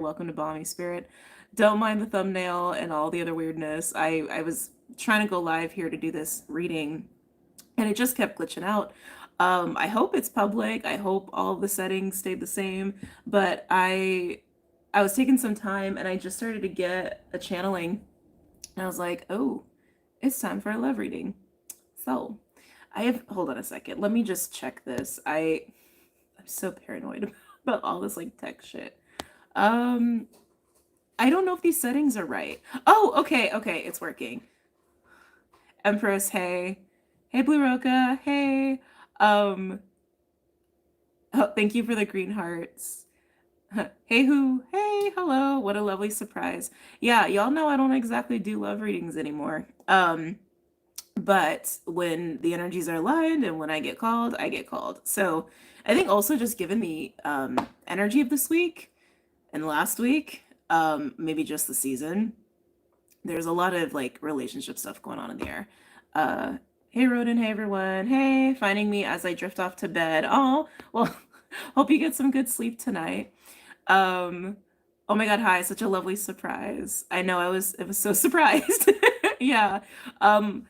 Welcome to BOMISpirit. Don't mind the thumbnail and all the other weirdness. I was trying to go live here to do this reading and it just kept glitching out. I hope it's public. I hope all the settings stayed the same. But I was taking some time and I just started to get a channeling. And I was like, oh, it's time for a love reading. So hold on a second. Let me just check this. I'm so paranoid about all this like tech shit. Um, I don't know if these settings are right. Oh, okay, it's working. Empress, hey. Hey, Blue Roca, hey. Um, oh, thank you for the green hearts. Hey, who? Hey, hello. What a lovely surprise. Yeah, y'all know I don't exactly do love readings anymore. But when the energies are aligned and when I get called, I get called. So I think also just given the energy of this week and last week, maybe just the season, there's a lot of like relationship stuff going on in the air. Uh, hey Rodin, hey everyone, hey, finding me as I drift off to bed. Oh, well, hope you get some good sleep tonight. Um, oh my God, hi, such a lovely surprise. I know I was so surprised. Yeah. Um,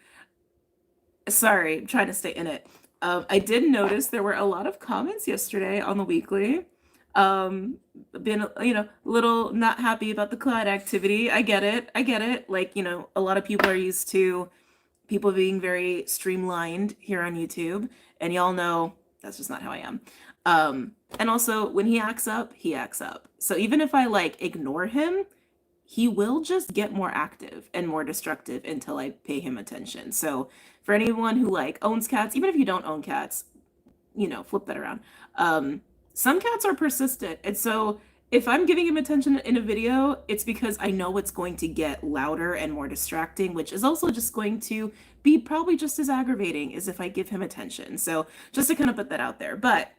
sorry, I'm trying to stay in it. I did notice there were a lot of comments yesterday on the weekly. Um, been, a little not happy about the cloud activity. I get it. I get it. Like, a lot of people are used to people being very streamlined here on YouTube, and y'all know that's just not how I am. And also when he acts up, he acts up. So even if I like ignore him, he will just get more active and more destructive until I pay him attention. So for anyone who like owns cats, even if you don't own cats, flip that around. Um, some cats are persistent. And so if I'm giving him attention in a video, it's because I know it's going to get louder and more distracting, which is also just going to be probably just as aggravating as if I give him attention. So just to kind of put that out there. But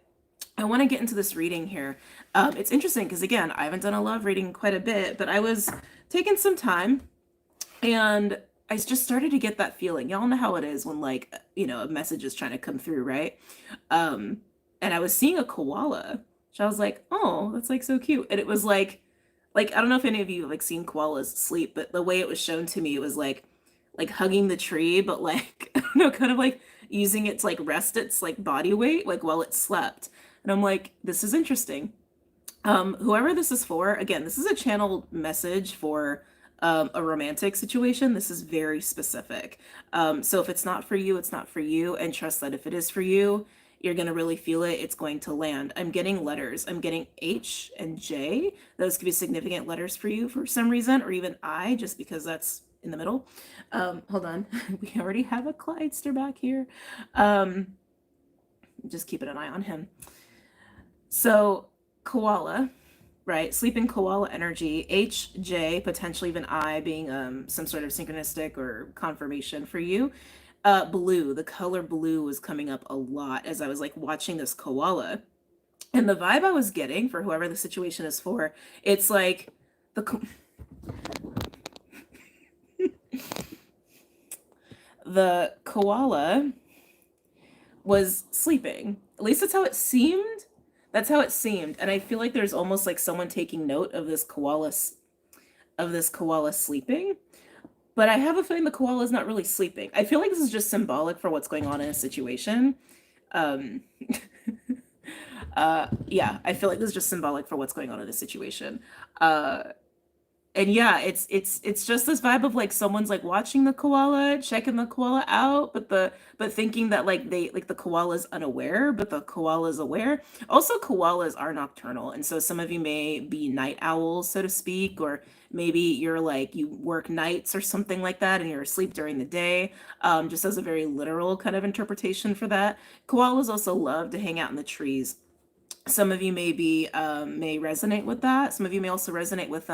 I want to get into this reading here. It's interesting because, again, I haven't done a love reading quite a bit, but I was taking some time and I just started to get that feeling. Y'all know how it is when, like, a message is trying to come through, right? And I was seeing a koala. So I was like, oh, that's like so cute. And it was like I don't know if any of you have like seen koalas sleep, but the way it was shown to me, it was like hugging the tree, but like I don't know, kind of like using it to like rest its like body weight, like while it slept. And I'm like, this is interesting. Whoever this is for, again, this is a channeled message for a romantic situation. This is very specific. So if it's not for you, it's not for you. And trust that if it is for you, you're going to really feel it. It's going to land. I'm getting letters. I'm getting H and J. Those could be significant letters for you for some reason, or even I, just because that's in the middle. Hold on. We already have a Clydester back here. Just keeping an eye on him. So koala, right? Sleeping koala energy, H, J, potentially even I being some sort of synchronistic or confirmation for you. Blue, the color blue was coming up a lot as I was like watching this koala. And the vibe I was getting for whoever the situation is for, it's like the koala was sleeping. At least that's how it seemed. That's how it seemed. And I feel like there's almost like someone taking note of this koala sleeping. But I have a feeling the koala is not really sleeping. I feel like this is just symbolic for what's going on in a situation. Um, yeah, I feel like this is just symbolic for what's going on in a situation. And yeah, it's just this vibe of like someone's like watching the koala, checking the koala out, but thinking that like the koala's unaware, but the koala's aware. Also, koalas are nocturnal, and so some of you may be night owls, so to speak, or maybe you're like you work nights or something like that, and you're asleep during the day. Just as a very literal kind of interpretation for that. Koalas also love to hang out in the trees. Some of you may resonate with that. Some of you may also resonate with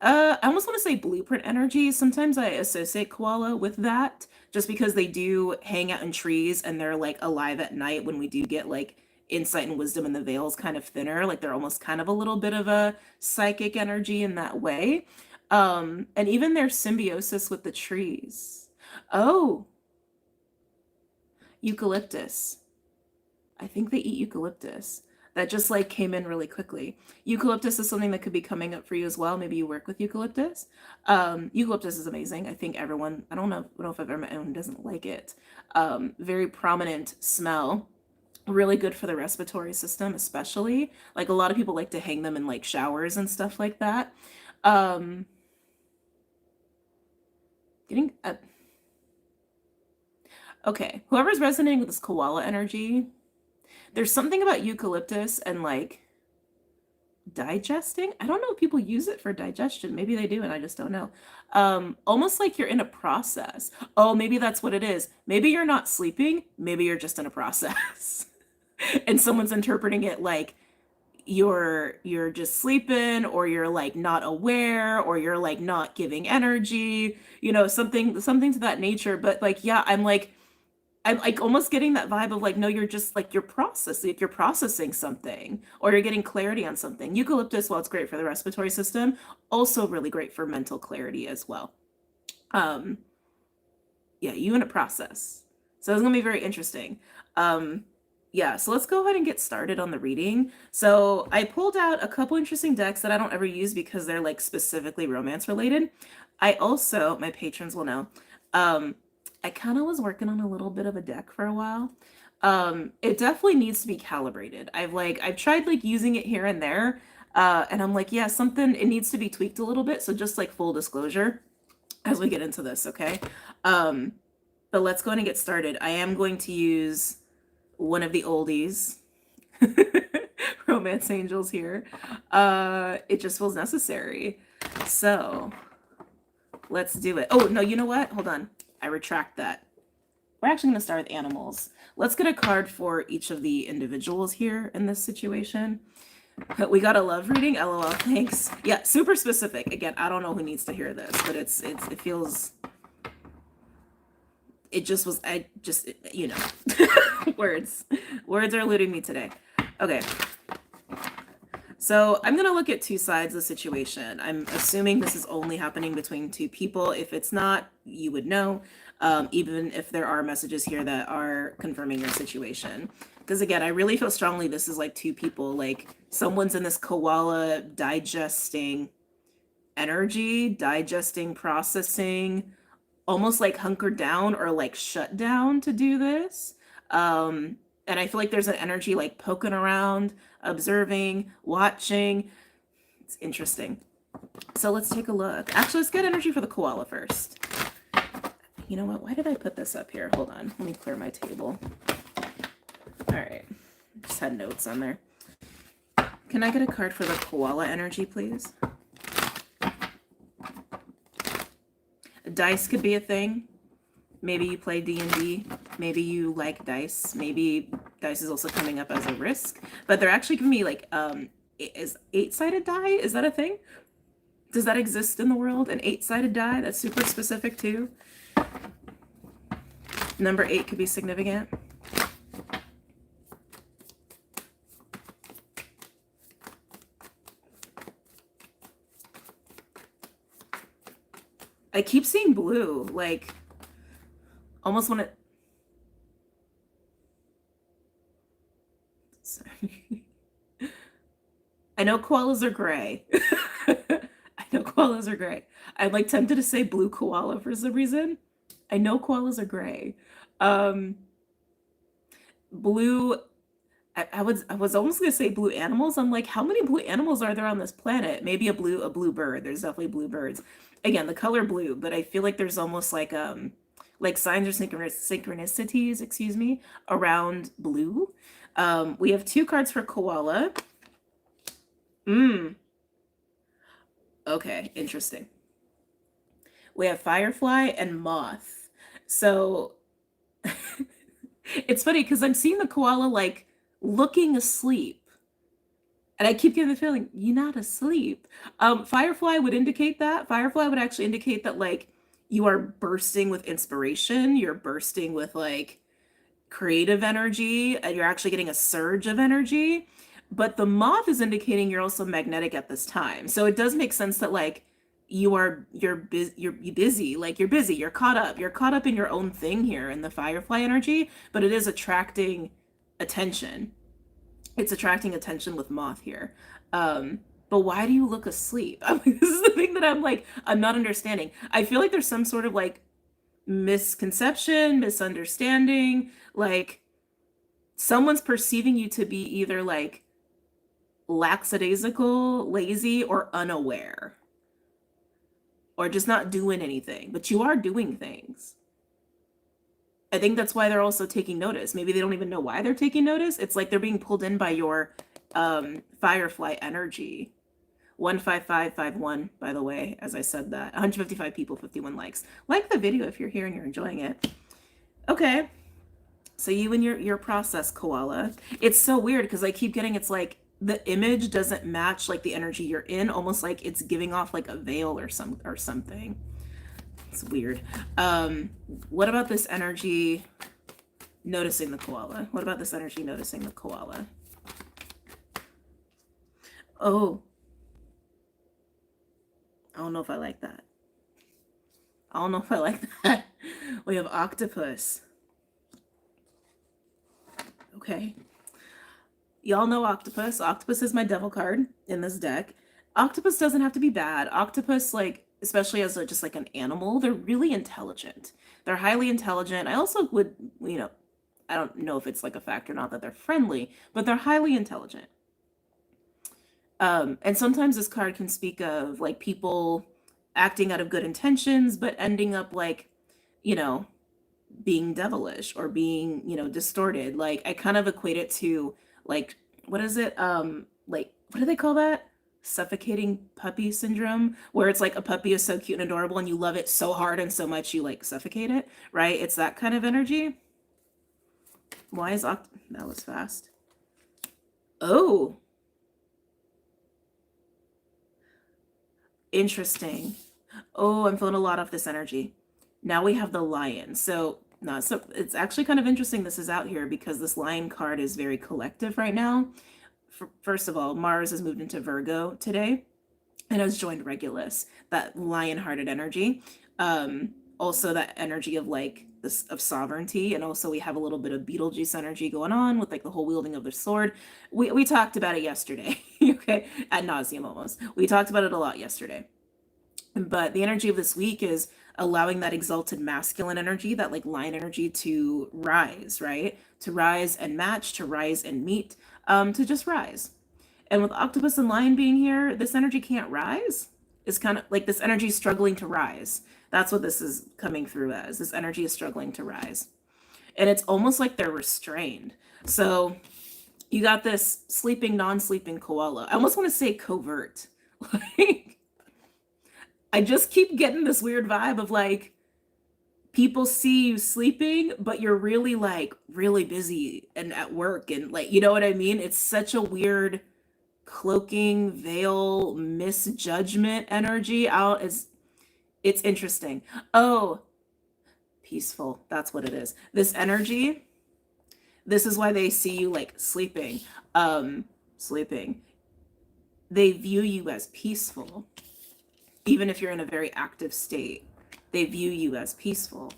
I almost want to say blueprint energy. Sometimes I associate koala with that just because they do hang out in trees and they're like alive at night when we do get like insight and wisdom and the veil's kind of thinner. Like they're almost kind of a little bit of a psychic energy in that way. And even their symbiosis with the trees. Oh, eucalyptus. I think they eat eucalyptus. that just like came in really quickly. Eucalyptus is something that could be coming up for you as well. Maybe you work with eucalyptus. Eucalyptus is amazing. I think everyone, I don't know if I've ever met anyone who doesn't like it. Very prominent smell. Really good for the respiratory system, especially. Like a lot of people like to hang them in like showers and stuff like that. Um, getting okay, whoever's resonating with this koala energy, there's something about eucalyptus and like digesting. I don't know if people use it for digestion. Maybe they do, and I just don't know. Almost like you're in a process. Oh, maybe that's what it is. Maybe you're not sleeping. Maybe you're just in a process. And someone's interpreting it like you're just sleeping, or you're like not aware, or you're like not giving energy, something to that nature. But like, yeah, I'm like almost getting that vibe of like, no, you're just like you're processing something, or you're getting clarity on something. Eucalyptus, while it's great for the respiratory system, also really great for mental clarity as well. Yeah, you in a process. So it's gonna be very interesting. Yeah, so let's go ahead and get started on the reading. So I pulled out a couple interesting decks that I don't ever use because they're like specifically romance related. I also, my patrons will know, I kind of was working on a little bit of a deck for a while. It definitely needs to be calibrated. I've tried like using it here and there, and I'm like, yeah, it needs to be tweaked a little bit. So just like full disclosure as we get into this, okay? But let's go ahead and get started. I am going to use one of the oldies, Romance Angels here. It just feels necessary. So let's do it. Oh, no, you know what? Hold on. I retract that. We're actually going to start with animals. Let's get a card for each of the individuals here in this situation. We got a love reading. LOL. Thanks. Yeah, super specific. Again, I don't know who needs to hear this, but it feels... It just was, words are eluding me today. Okay. So I'm going to look at two sides of the situation. I'm assuming this is only happening between two people. If it's not, you would know, even if there are messages here that are confirming your situation. Because again, I really feel strongly this is like two people, like someone's in this koala digesting energy, digesting, processing, almost like hunkered down or like shut down to do this. And I feel like there's an energy like poking around, observing, watching. It's interesting. So let's take a look. Actually, let's get energy for the koala first. You know what? Why did I put this up here? Hold on. Let me clear my table. All right. Just had notes on there. Can I get a card for the koala energy, please? Dice could be a thing. Maybe you play D&D. Maybe you like dice. Maybe dice is also coming up as a risk. But they're actually giving me like, is 8-sided die? Is that a thing? Does that exist in the world? An 8-sided die? That's super specific too. Number 8 could be significant. I keep seeing blue, like almost want to. Sorry. I know koalas are gray. I know koalas are gray. I'm like tempted to say blue koala for some reason. I know koalas are gray. Blue. I was almost gonna say blue animals. I'm like, how many blue animals are there on this planet? Maybe a blue bird. There's definitely blue birds. Again, the color blue, but I feel like there's almost like signs or synchronicities, excuse me, around blue. We have 2 cards for koala. Okay, interesting. We have firefly and moth. So it's funny because I'm seeing the koala like looking asleep. And I keep getting the feeling, you're not asleep. Firefly would indicate that. Firefly would actually indicate that like you are bursting with inspiration. You're bursting with like creative energy. And you're actually getting a surge of energy. But the moth is indicating you're also magnetic at this time. So it does make sense that like you're busy, like you're busy, you're caught up in your own thing here in the firefly energy, but it is attracting attention. It's attracting attention with moth here. But why do you look asleep? I mean, this is the thing that I'm not understanding. I feel like there's some sort of like misconception, misunderstanding, like someone's perceiving you to be either like lackadaisical, lazy, or unaware, or just not doing anything, but you are doing things. I think that's why they're also taking notice. Maybe they don't even know why they're taking notice. It's like they're being pulled in by your firefly energy. 15551, by the way, as I said that. 155 people, 51 likes. Like the video if you're here and you're enjoying it. Okay. So you and your process, Koala. It's so weird because I keep getting, it's like the image doesn't match like the energy you're in, almost like it's giving off like a veil or something. It's weird. What about this energy noticing the koala? What about this energy noticing the koala? Oh, I don't know if I like that. I don't know if I like that. We have octopus. Okay. Y'all know octopus. Octopus is my devil card in this deck. Octopus doesn't have to be bad. Octopus, like, especially as just like an animal, they're really intelligent. They're highly intelligent. I also would, I don't know if it's like a fact or not that they're friendly, but they're highly intelligent. And sometimes this card can speak of like people acting out of good intentions, but ending up like, being devilish or being, distorted. Like I kind of equate it to like, what is it? Like, what do they call that? Suffocating puppy syndrome, where it's like a puppy is so cute and adorable and you love it so hard and so much you like suffocate it, right? It's that kind of energy. Why is that was fast. Oh, interesting. Oh, I'm feeling a lot of this energy. Now we have the lion. So it's actually kind of interesting this is out here because this lion card is very collective right now. First of all, Mars has moved into Virgo today and has joined Regulus, that lion-hearted energy. Also that energy of like this of sovereignty, and also we have a little bit of Beetlejuice energy going on with like the whole wielding of the sword. We talked about it yesterday, okay, ad nauseum almost. We talked about it a lot yesterday. But the energy of this week is allowing that exalted masculine energy, that like lion energy, to rise, right? To rise and match, to rise and meet, to just rise. And with octopus and lion being here, this energy can't rise. It's kind of like this energy is struggling to rise. That's what this is coming through as. This energy is struggling to rise. And it's almost like they're restrained. So you got this sleeping, non-sleeping koala. I almost want to say covert. Like, I just keep getting this weird vibe of like, people see you sleeping, but you're really like really busy and at work and like, you know what I mean? It's such a weird cloaking, veil, misjudgment energy out. It's interesting. Oh, peaceful. That's what it is. This energy, this is why they see you like sleeping. Sleeping. They view you as peaceful. Even if you're in a very active state, they view you as peaceful.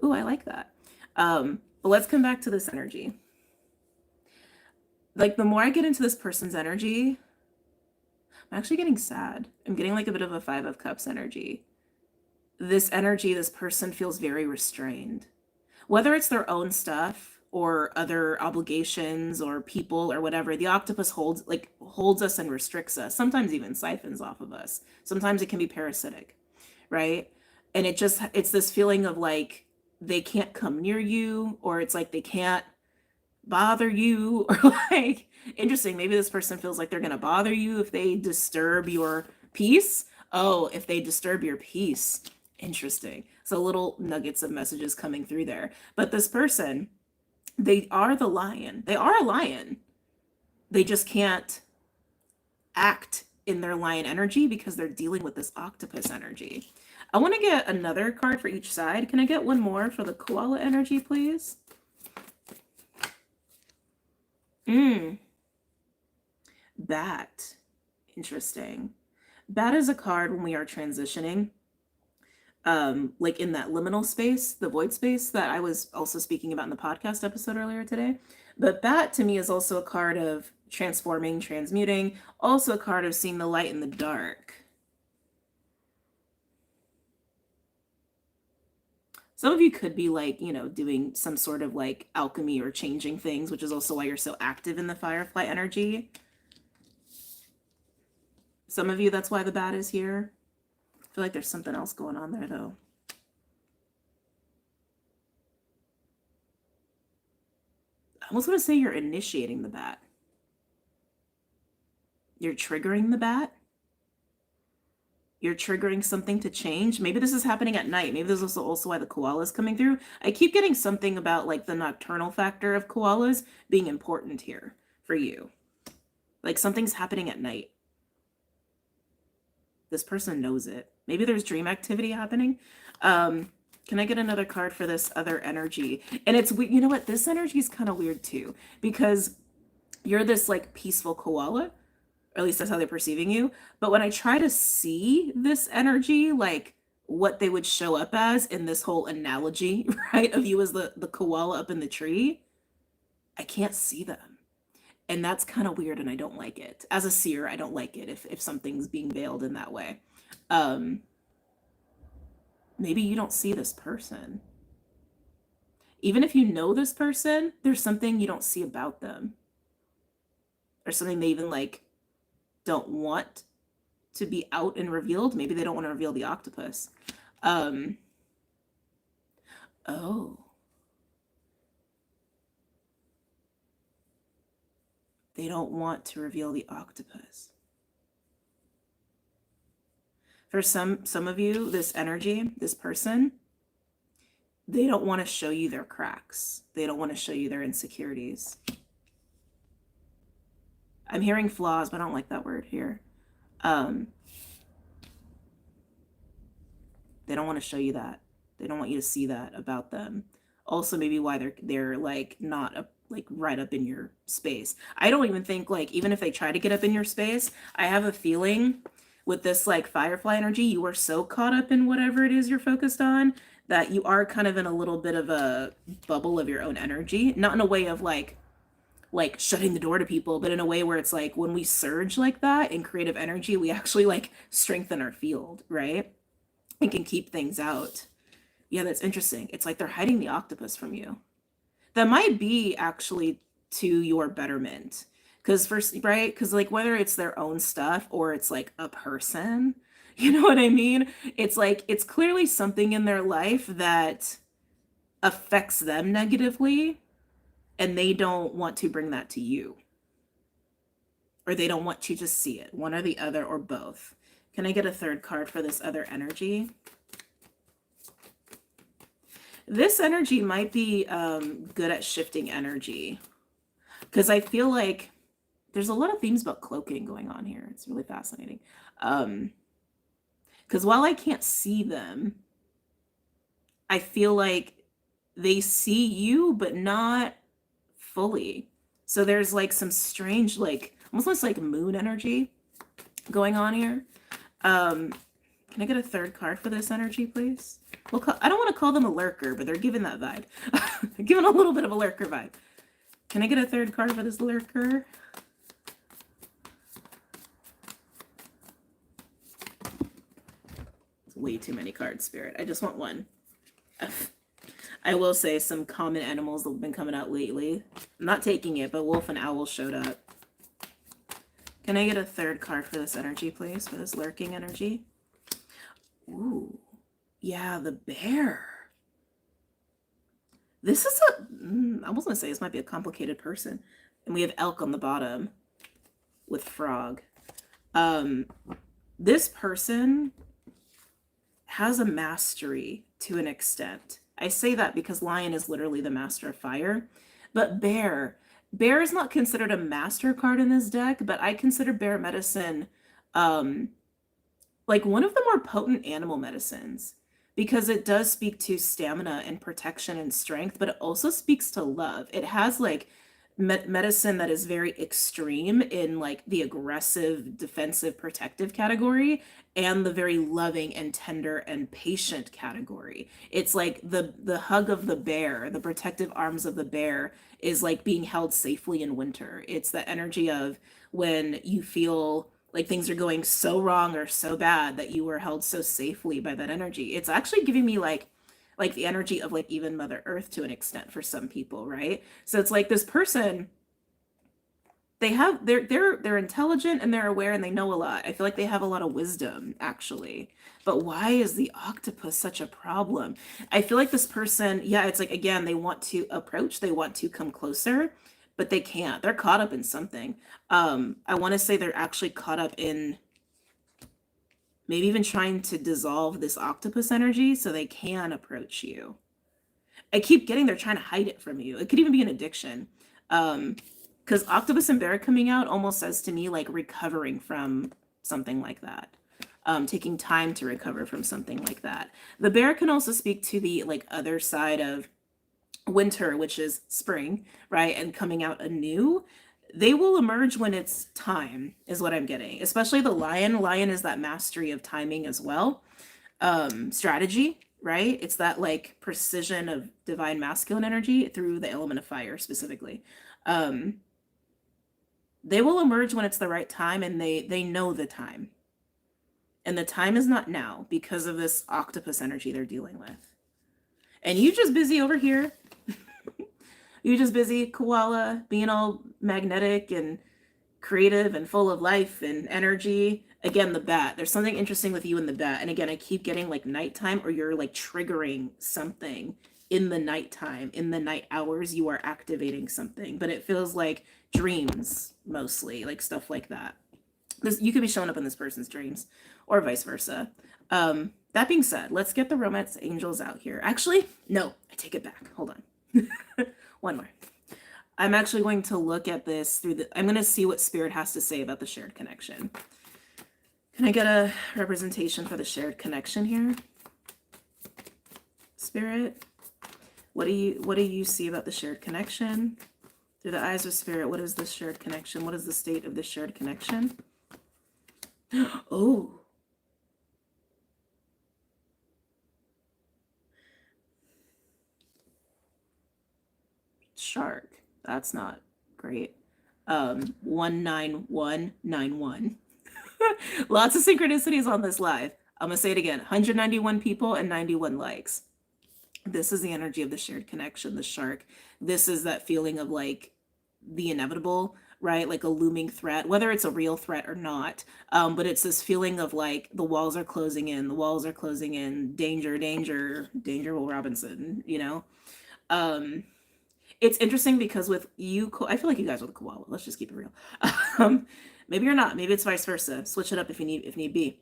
Ooh, I like that. But let's come back to this energy. Like the more I get into this person's energy, I'm actually getting sad. I'm getting like a bit of a 5 of Cups energy. This energy, this person feels very restrained. Whether it's their own stuff or other obligations or people or whatever, the octopus holds us and restricts us, sometimes even siphons off of us. Sometimes it can be parasitic, right? And it's this feeling of like they can't come near you, or it's like they can't bother you, or like, interesting, maybe this person feels like they're gonna bother you if they disturb your peace. Oh, if they disturb your peace. Interesting. So little nuggets of messages coming through there. But this person, they are the lion. They are a lion. They just can't act in their lion energy because they're dealing with this octopus energy. I want to get another card for each side. Can I get one more for the koala energy, please? Bat. Interesting. Bat is a card when we are transitioning. Like in that liminal space, the void space that I was also speaking about in the podcast episode earlier today. But bat to me is also a card of transforming, transmuting. Also a card of seeing the light in the dark. Some of you could be like, you know, doing some sort of like alchemy or changing things, which is also why you're so active in the Firefly energy. Some of you, that's why the bat is here. I feel like there's something else going on there, though. I almost want to say you're initiating the bat. You're triggering the bat. You're triggering something to change. Maybe this is happening at night. Maybe this is also why the koala is coming through. I keep getting something about like the nocturnal factor of koalas being important here for you. Like something's happening at night. This person knows it. Maybe there's dream activity happening. Can I get another card for this other energy? And it's, you know what? This energy is kind of weird too, because you're this like peaceful koala, or at least that's how they're perceiving you. But when I try to see this energy, like what they would show up as in this whole analogy, right, of you as the koala up in the tree, I can't see them. And that's kind of weird, and I don't like it. As a seer, I don't like it if something's being veiled in that way. Maybe you don't see this person. Even if you know this person, there's something you don't see about them. Or something they even like don't want to be out and revealed. Maybe they don't want to reveal the octopus. Oh. They don't want to reveal the octopus. For some of you, this energy, this person, they don't want to show you their cracks. They don't want to show you their insecurities. I'm hearing flaws, but I don't like that word here. They don't want to show you that. They don't want you to see that about them. Also, maybe why they're like not like right up in your space. I don't even think like, even if they try to get up in your space, I have a feeling with this like Firefly energy, you are so caught up in whatever it is you're focused on that you are kind of in a little bit of a bubble of your own energy. Not in a way of like shutting the door to people, but in a way where it's like when we surge like that in creative energy, we actually like strengthen our field, right? And can keep things out. Yeah, that's interesting. It's like they're hiding the octopus from you. That might be actually to your betterment. Because first, right? Because like whether it's their own stuff or it's like a person, you know what I mean? It's like it's clearly something in their life that affects them negatively, and they don't want to bring that to you. Or they don't want you to see it, one or the other or both. Can I get a third card for this other energy? This energy might be good at shifting energy, because I feel like there's a lot of themes about cloaking going on here. It's really fascinating. Because while I can't see them, I feel like they see you, but not fully. So there's like some strange, like almost like moon energy going on here. Can I get a third card for this energy, please? I don't want to call them a lurker, but they're giving that vibe. They're giving a little bit of a lurker vibe. Can I get a third card for this lurker? It's way too many cards, Spirit. I just want one. I will say some common animals that have been coming out lately. I'm not taking it, but wolf and owl showed up. Can I get a third card for this energy, please? For this lurking energy? Ooh. Yeah, the bear. This is I was going to say this might be a complicated person. And we have elk on the bottom with frog. This person has a mastery to an extent. I say that because lion is literally the master of fire. But bear is not considered a master card in this deck, but I consider bear medicine like one of the more potent animal medicines, because it does speak to stamina and protection and strength, but it also speaks to love. It has like medicine that is very extreme in like the aggressive, defensive, protective category, and the very loving and tender and patient category. It's like the hug of the bear, the protective arms of the bear is like being held safely in winter. It's the energy of when you feel like things are going so wrong or so bad that you were held so safely by that energy. It's actually giving me like the energy of like even Mother Earth to an extent for some people, right? So it's like this person, they're intelligent and they're aware and they know a lot. I feel like they have a lot of wisdom actually. But why is the octopus such a problem? I feel like this person, yeah, it's like again, they want to approach, they want to come closer, but they can't. They're caught up in something. I want to say they're actually caught up in maybe even trying to dissolve this octopus energy so they can approach you. I keep getting they're trying to hide it from you. It could even be an addiction. Because octopus and bear coming out almost says to me like recovering from something like that. Taking time to recover from something like that. The bear can also speak to the like other side of winter, which is spring, right? And coming out anew. They will emerge when it's time, is what I'm getting. Especially the lion. Lion is that mastery of timing as well. Strategy, right? It's that like precision of divine masculine energy through the element of fire specifically. They will emerge when it's the right time, and they know the time. And the time is not now because of this octopus energy they're dealing with. And you just busy over here. You just busy, koala, being all magnetic and creative and full of life and energy. Again, the bat. There's something interesting with you and the bat. And again, I keep getting like nighttime, or you're like triggering something in the nighttime. In the night hours, you are activating something. But it feels like dreams mostly, like stuff like that. You could be showing up in this person's dreams or vice versa. That being said, let's get the romance angels out here. Actually, no, I take it back. Hold on. One more. I'm actually going to look at this I'm going to see what spirit has to say about the shared connection. Can I get a representation for the shared connection here? Spirit, what do you see about the shared connection? Through the eyes of spirit, what is the shared connection? What is the state of the shared connection? Oh. Shark. That's not great. 19191. Lots of synchronicities on this live. I'm gonna say it again. 191 people and 91 likes. This is the energy of the shared connection, the shark. This is that feeling of like the inevitable, right? Like a looming threat, whether it's a real threat or not. But it's this feeling of like the walls are closing in, the walls are closing in, danger, danger, danger, Will Robinson, you know? It's interesting because with you, I feel like you guys are the koala. Let's just keep it real. Maybe you're not. Maybe it's vice versa. Switch it up if need be.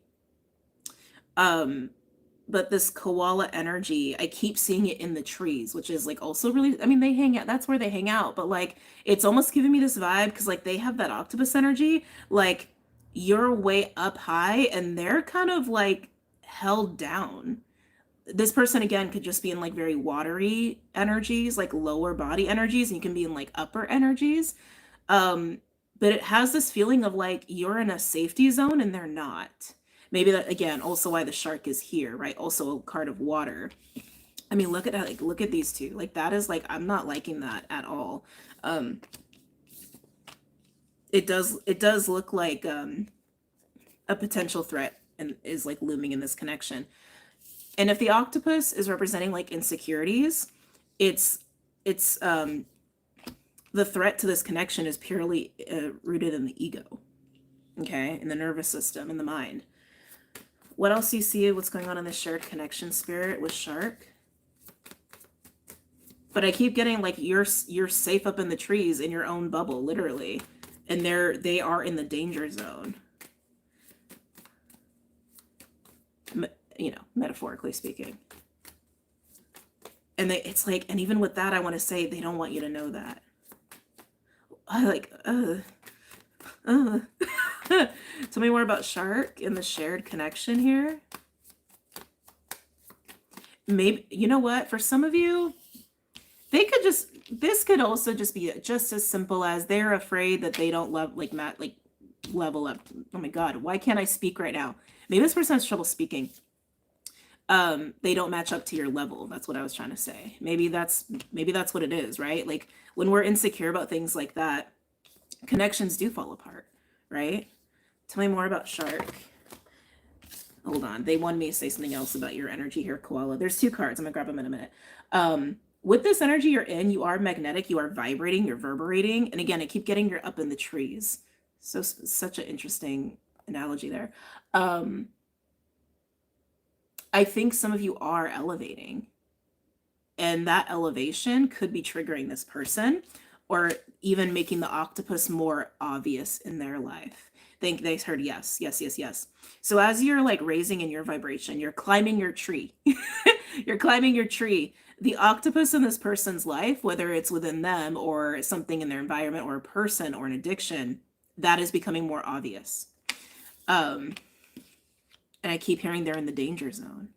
But this koala energy, I keep seeing it in the trees, which is like also really, I mean, they hang out, that's where they hang out, but like, it's almost giving me this vibe because like they have that octopus energy, like you're way up high and they're kind of like held down. This person again could just be in like very watery energies, like lower body energies, and you can be in like upper energies. But it has this feeling of like you're in a safety zone and they're not. Maybe that again, also why the shark is here, right? Also a card of water. I mean, look at that, like look at these two. Like that is like, I'm not liking that at all. It does look like a potential threat and is like looming in this connection. And if the octopus is representing like insecurities, it's the threat to this connection is purely rooted in the ego, okay, in the nervous system, in the mind. What else do you see? What's going on in the shared connection spirit with shark? But I keep getting like you're safe up in the trees in your own bubble, literally, and they are in the danger zone. You know, metaphorically speaking. And it's like, and even with that, I want to say they don't want you to know that. I like, Tell me more about shark and the shared connection here. Maybe, you know what? For some of you, they could just, this could also just be just as simple as they're afraid that they don't love level up. Oh my god, why can't I speak right now? Maybe this person has trouble speaking. They don't match up to your level. That's what I was trying to say. Maybe that's what it is, right? Like when we're insecure about things like that, connections do fall apart, right? Tell me more about shark. Hold on. They wanted me to say something else about your energy here, Koala. There's 2 cards. I'm gonna grab them in a minute. With this energy you're in, you are magnetic, you are vibrating, you're reverberating. And again, I keep getting you're up in the trees. So such an interesting analogy there. I think some of you are elevating. And that elevation could be triggering this person or even making the octopus more obvious in their life. Think they heard yes, yes, yes, yes. So as you're like raising in your vibration, you're climbing your tree. You're climbing your tree. The octopus in this person's life, whether it's within them or something in their environment or a person or an addiction, that is becoming more obvious. And I keep hearing they're in the danger zone.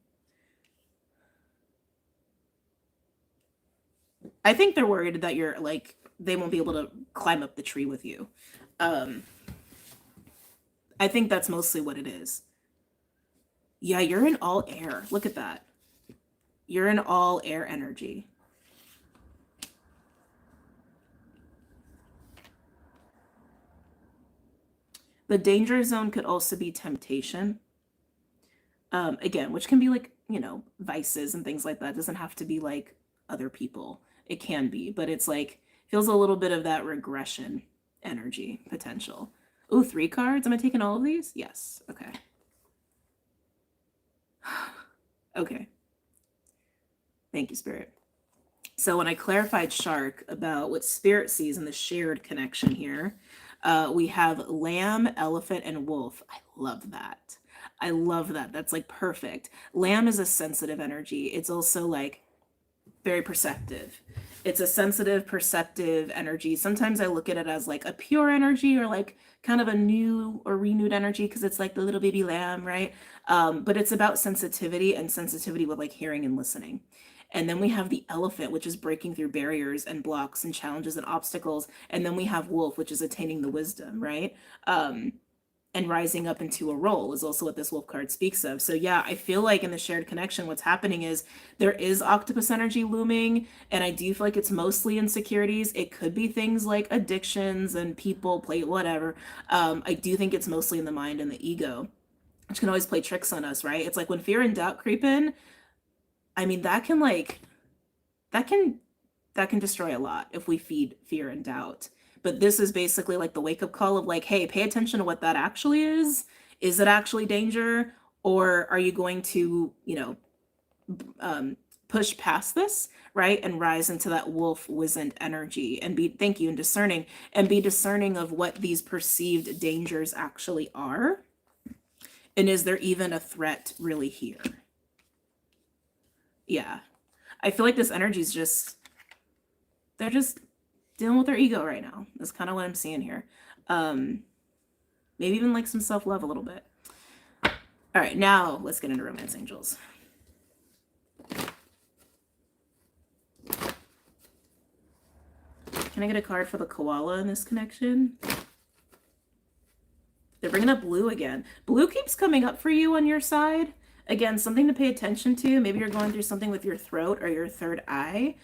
I think they're worried that you're like, they won't be able to climb up the tree with you. I think that's mostly what it is. Yeah, you're in all air. Look at that. You're in all air energy. The danger zone could also be temptation. Again, which can be like, you know, vices and things like that. It doesn't have to be like other people. It can be, but it's like, feels a little bit of that regression energy potential. Oh, 3 cards? Am I taking all of these? Yes. Okay. Okay. Thank you, Spirit. So when I clarified shark about what Spirit sees in the shared connection here, we have lamb, elephant, and wolf. I love that. I love that. That's like perfect. Lamb is a sensitive energy. It's also like very perceptive. It's a sensitive, perceptive energy. Sometimes I look at it as like a pure energy or like kind of a new or renewed energy because it's like the little baby lamb, right? But it's about sensitivity and sensitivity with like hearing and listening. And then we have the elephant, which is breaking through barriers and blocks and challenges and obstacles. And then we have wolf, which is attaining the wisdom, right? And rising up into a role is also what this wolf card speaks of. So yeah, I feel like in the shared connection, what's happening is there is octopus energy looming, and I do feel like it's mostly insecurities. It could be things like addictions and people play whatever. I do think it's mostly in the mind and the ego, which can always play tricks on us, right? It's like when fear and doubt creep in, I mean, that can destroy a lot if we feed fear and doubt. But this is basically like the wake-up call of like, hey, pay attention to what that actually is. Is it actually danger? Or are you going to, you know, push past this, right? And rise into that wolf wizened energy and be, thank you, and discerning, and be discerning of what these perceived dangers actually are. And is there even a threat really here? Yeah. I feel like this energy is just, they're just dealing with their ego right now. That's kind of what I'm seeing here. Maybe even like some self-love a little bit. All right, now let's get into romance angels. Can I get a card for the koala in this connection? They're bringing up blue again. Blue keeps coming up for you on your side. Again, something to pay attention to. Maybe you're going through something with your throat or your third eye.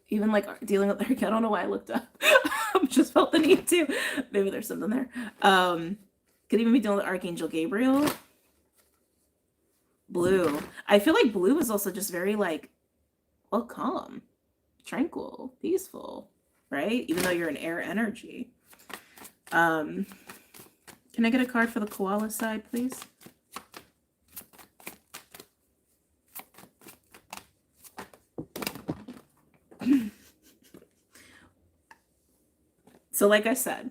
Even like dealing with, I don't know why I looked up. Just felt the need to. Maybe there's something there. Could even be dealing with Archangel Gabriel. Blue. I feel like blue is also just very like, well, calm, tranquil, peaceful, right? Even though you're an air energy. Can I get a card for the koala side, please? So like I said,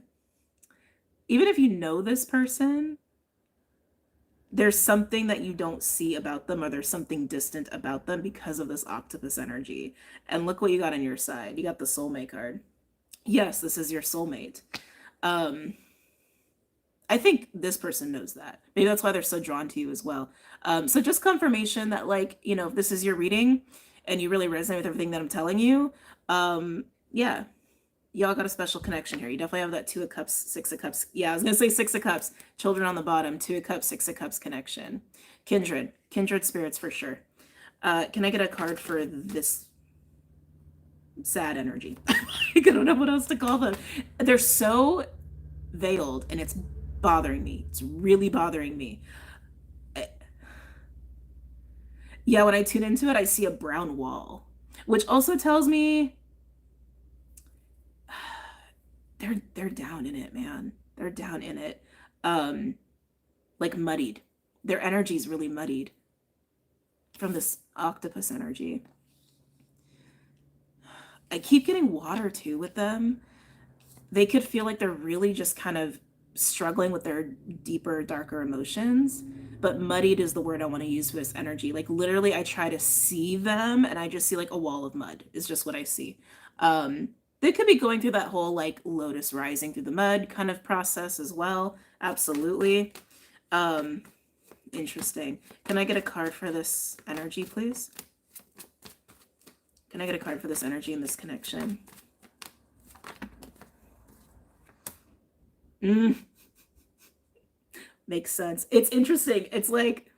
even if you know this person, there's something that you don't see about them, or there's something distant about them because of this octopus energy. And look what you got on your side. You got the soulmate card. Yes, this is your soulmate. I think this person knows that. Maybe that's why they're so drawn to you as well. So just confirmation that, like, if this is your reading and you really resonate with everything that I'm telling you, yeah, y'all got a special connection here. You definitely have that 2 of Cups, 6 of Cups. Yeah, I was gonna say 6 of Cups. Children on the bottom, 2 of Cups, 6 of Cups connection. Kindred spirits for sure. Can I get a card for this sad energy? I don't know what else to call them. They're so veiled, and it's bothering me. It's really bothering me. Yeah, when I tune into it, I see a brown wall, which also tells me they're down in it, man. They're down in it. Like muddied. Their energy is really muddied from this octopus energy. I keep getting water too with them. They could feel like they're really just kind of struggling with their deeper, darker emotions. But muddied is the word I want to use for this energy. Like literally, I try to see them and I just see like a wall of mud is just what I see. They could be going through that whole like lotus rising through the mud kind of process as well. Absolutely. Interesting. Can I get a card for this energy, please? Can I get a card for this energy and this connection? Makes sense. It's interesting. It's like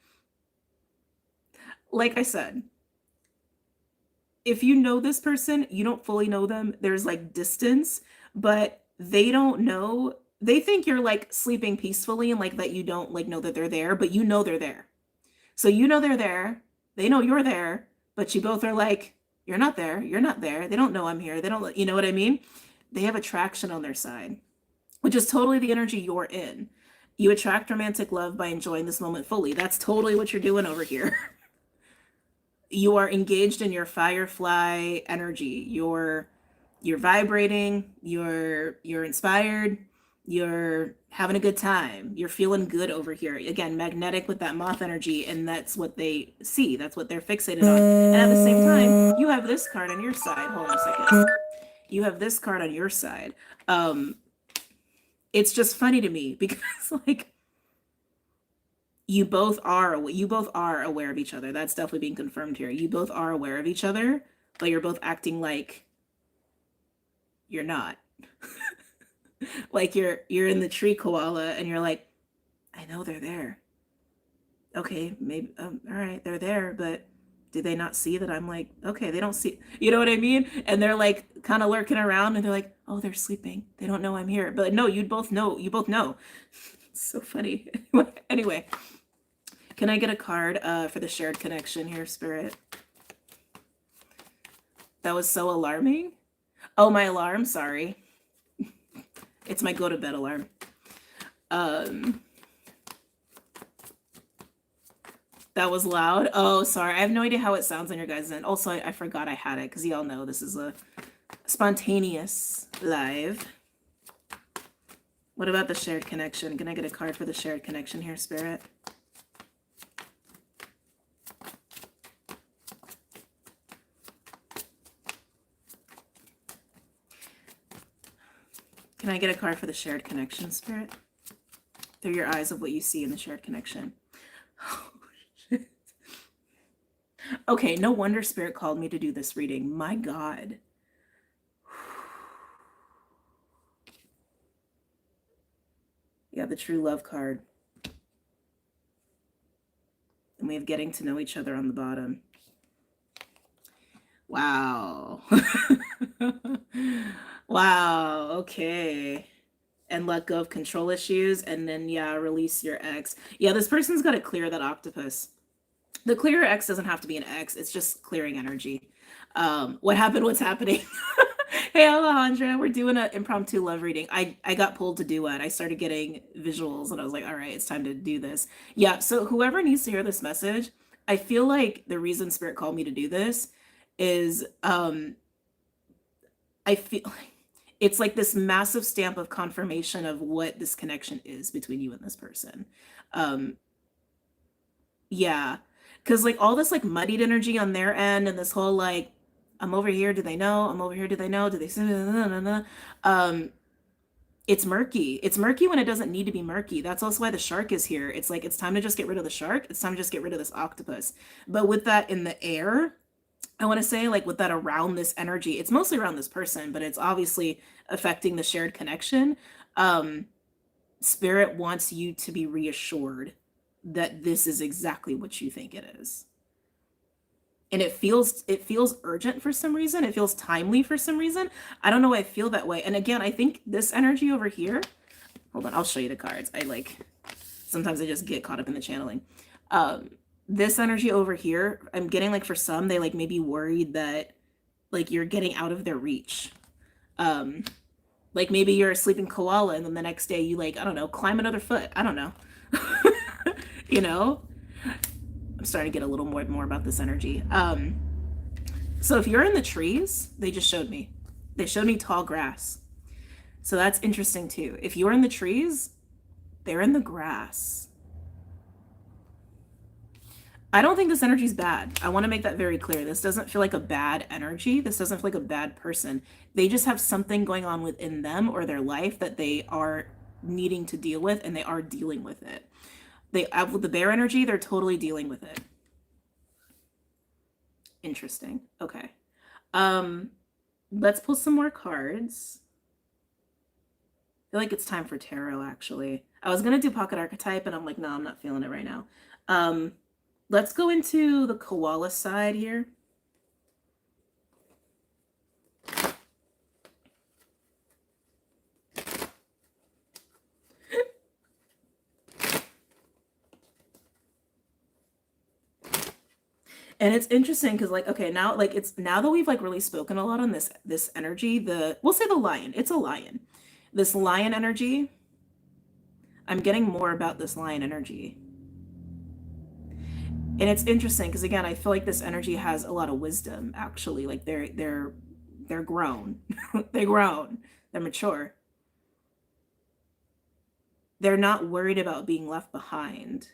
I said, if you know this person, you don't fully know them. There's like distance, but they don't know. They think you're like sleeping peacefully and like that you don't like know that they're there, but you know they're there. So you know they're there. They know you're there, but you both are like, you're not there. You're not there. They don't know I'm here. They don't, you know what I mean? They have attraction on their side, which is totally the energy you're in. You attract romantic love by enjoying this moment fully. That's totally what you're doing over here. You are engaged in your firefly energy. You're vibrating, you're inspired, you're having a good time, you're feeling good over here. Again, magnetic with that moth energy, and that's what they see, that's what they're fixated on. And at the same time, you have this card on your side. Hold on a second. You have this card on your side. It's just funny to me because like you both are aware of each other. That's definitely being confirmed here. You both are aware of each other, but you're both acting like you're not. Like you're in the tree, Koala, and you're like, I know they're there. Okay, maybe all right, they're there, but do they not see that I'm like, okay, they don't see, you know what I mean? And they're like kind of lurking around and they're like, oh, they're sleeping. They don't know I'm here. But no, you both know. It's so funny. Anyway, can I get a card for the shared connection here, Spirit? That was so alarming. Oh, my alarm, sorry. It's my go to bed alarm. That was loud. Oh, sorry. I have no idea how it sounds on your guys' end. Also, I forgot I had it because y'all know this is a spontaneous live. What about the shared connection? Can I get a card for the shared connection here, Spirit? Can I get a card for the shared connection, Spirit? Through your eyes of what you see in the shared connection. Oh, shit. Okay, no wonder Spirit called me to do this reading. My God. Yeah, the true love card. And we have getting to know each other on the bottom. Wow. Wow, okay. And let go of control issues, and then, yeah, release your ex. Yeah, this person's got to clear that octopus. The clear ex doesn't have to be an ex. It's just clearing energy. What happened? What's happening? Hey, Alejandra, we're doing an impromptu love reading. I got pulled to do it. I started getting visuals, and I was like, all right, it's time to do this. Yeah, so whoever needs to hear this message, I feel like the reason Spirit called me to do this is I feel like it's like this massive stamp of confirmation of what this connection is between you and this person. Yeah, because like all this like muddied energy on their end and this whole like, I'm over here, do they know? I'm over here, do they know? Do they see? Um, It's murky. It's murky when it doesn't need to be murky. That's also why the shark is here. It's like it's time to just get rid of the shark. It's time to just get rid of this octopus. But with that in the air, I want to say, like, with that around this energy, it's mostly around this person, but it's obviously affecting the shared connection. Um, Spirit wants you to be reassured that this is exactly what you think it is. And it feels urgent for some reason. It feels timely for some reason. I don't know why I feel that way. And again, I think this energy over here, hold on, I'll show you the cards. Sometimes I just get caught up in the channeling. This energy over here, I'm getting like for some, they like maybe worried that like you're getting out of their reach. Like maybe you're a sleeping koala and then the next day you like, I don't know, climb another foot. I don't know. You know? I'm starting to get a little more about this energy. So if you're in the trees, they just showed me. They showed me tall grass. So that's interesting too. If you're in the trees, they're in the grass. I don't think this energy is bad. I want to make that very clear. This doesn't feel like a bad energy. This doesn't feel like a bad person. They just have something going on within them or their life that they are needing to deal with, and they are dealing with it. With the bear energy, they're totally dealing with it. Interesting. Okay. Let's pull some more cards. I feel like it's time for tarot, actually. I was gonna do pocket archetype, and I'm like, no, I'm not feeling it right now. Let's go into the koala side here. And it's interesting because like, okay, now like now that we've like really spoken a lot on this energy, we'll say the lion. It's a lion. This lion energy, I'm getting more about this lion energy. And it's interesting because again, I feel like this energy has a lot of wisdom actually. Like they're grown. They're grown. They're mature. They're not worried about being left behind.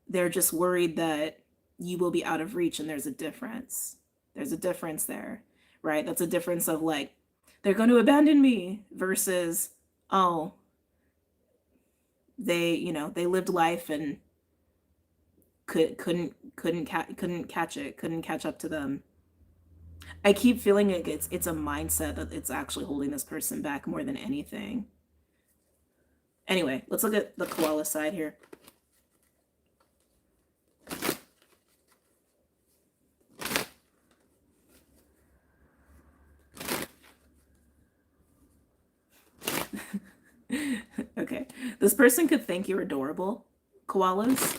They're just worried that you will be out of reach, and there's a difference. There's a difference there, right? That's a difference of like, they're going to abandon me versus, oh, they lived life and couldn't catch it, couldn't catch up to them. I keep feeling it's a mindset that it's actually holding this person back more than anything. Anyway, let's look at the koala side here. Okay, this person could think you're adorable, koalas.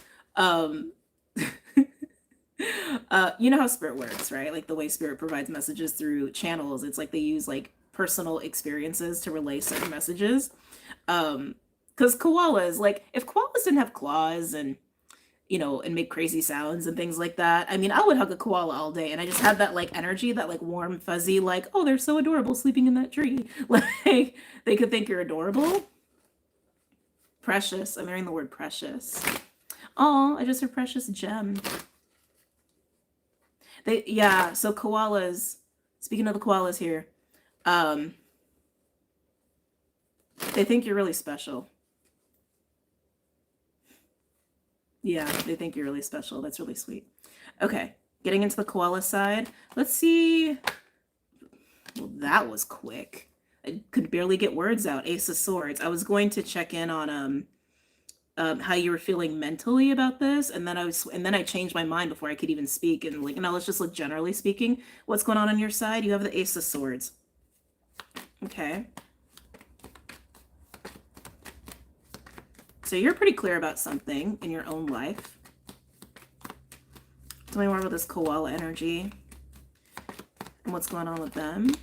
You know how spirit works, right? Like the way spirit provides messages through channels. It's like they use like personal experiences to relay certain messages. Because koalas, like if koalas didn't have claws and and make crazy sounds and things like that. I mean, I would hug a koala all day, and I just have that like energy, that like warm, fuzzy, like, oh, they're so adorable sleeping in that tree. Like they could think you're adorable. Precious. I'm hearing the word precious. Oh, I just heard precious gem. Yeah, so koalas, speaking of the koalas here, they think you're really special. Yeah, they think you're really special. That's really sweet. Okay, getting into the koala side. Let's see. Well, that was quick. I could barely get words out. Ace of Swords. I was going to check in on how you were feeling mentally about this, and then I changed my mind before I could even speak. And like, let's just look generally speaking. What's going on your side? You have the Ace of Swords. Okay. So you're pretty clear about something in your own life. Tell me more about this koala energy and what's going on with them.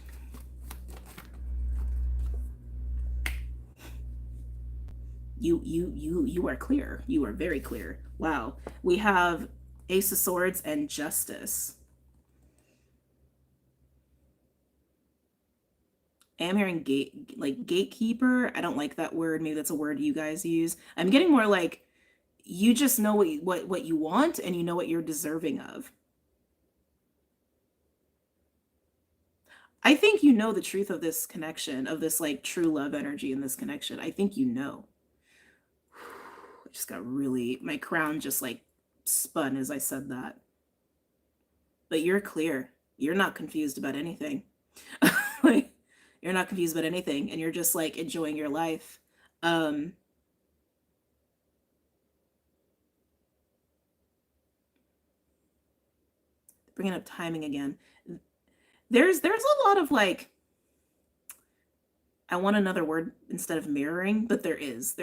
You are clear. You are very clear. Wow. We have Ace of Swords and Justice. I am hearing gatekeeper. I don't like that word. Maybe that's a word you guys use. I'm getting more like you just know what you want, and you know what you're deserving of. I think you know the truth of this connection, of this like true love energy in this connection. I think you know. I just got really, my crown just like spun as I said that. But you're clear. You're not confused about anything. Like, you're not confused about anything, and you're just like enjoying your life. Um, Bringing up timing again. There's a lot of like, I want another word instead of mirroring, but there is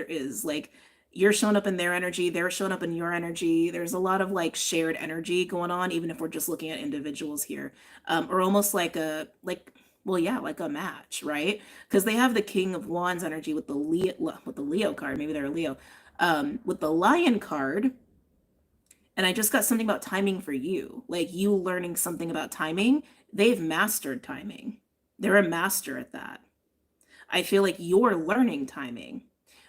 like you're showing up in their energy, they're showing up in your energy. There's a lot of like shared energy going on, even if we're just looking at individuals here, or almost like well, yeah, like a match, right? Because they have the King of Wands energy with the Leo card. Maybe they're a Leo, with the Lion card. And I just got something about timing for you, like you learning something about timing. They've mastered timing. They're a master at that. I feel like you're learning timing.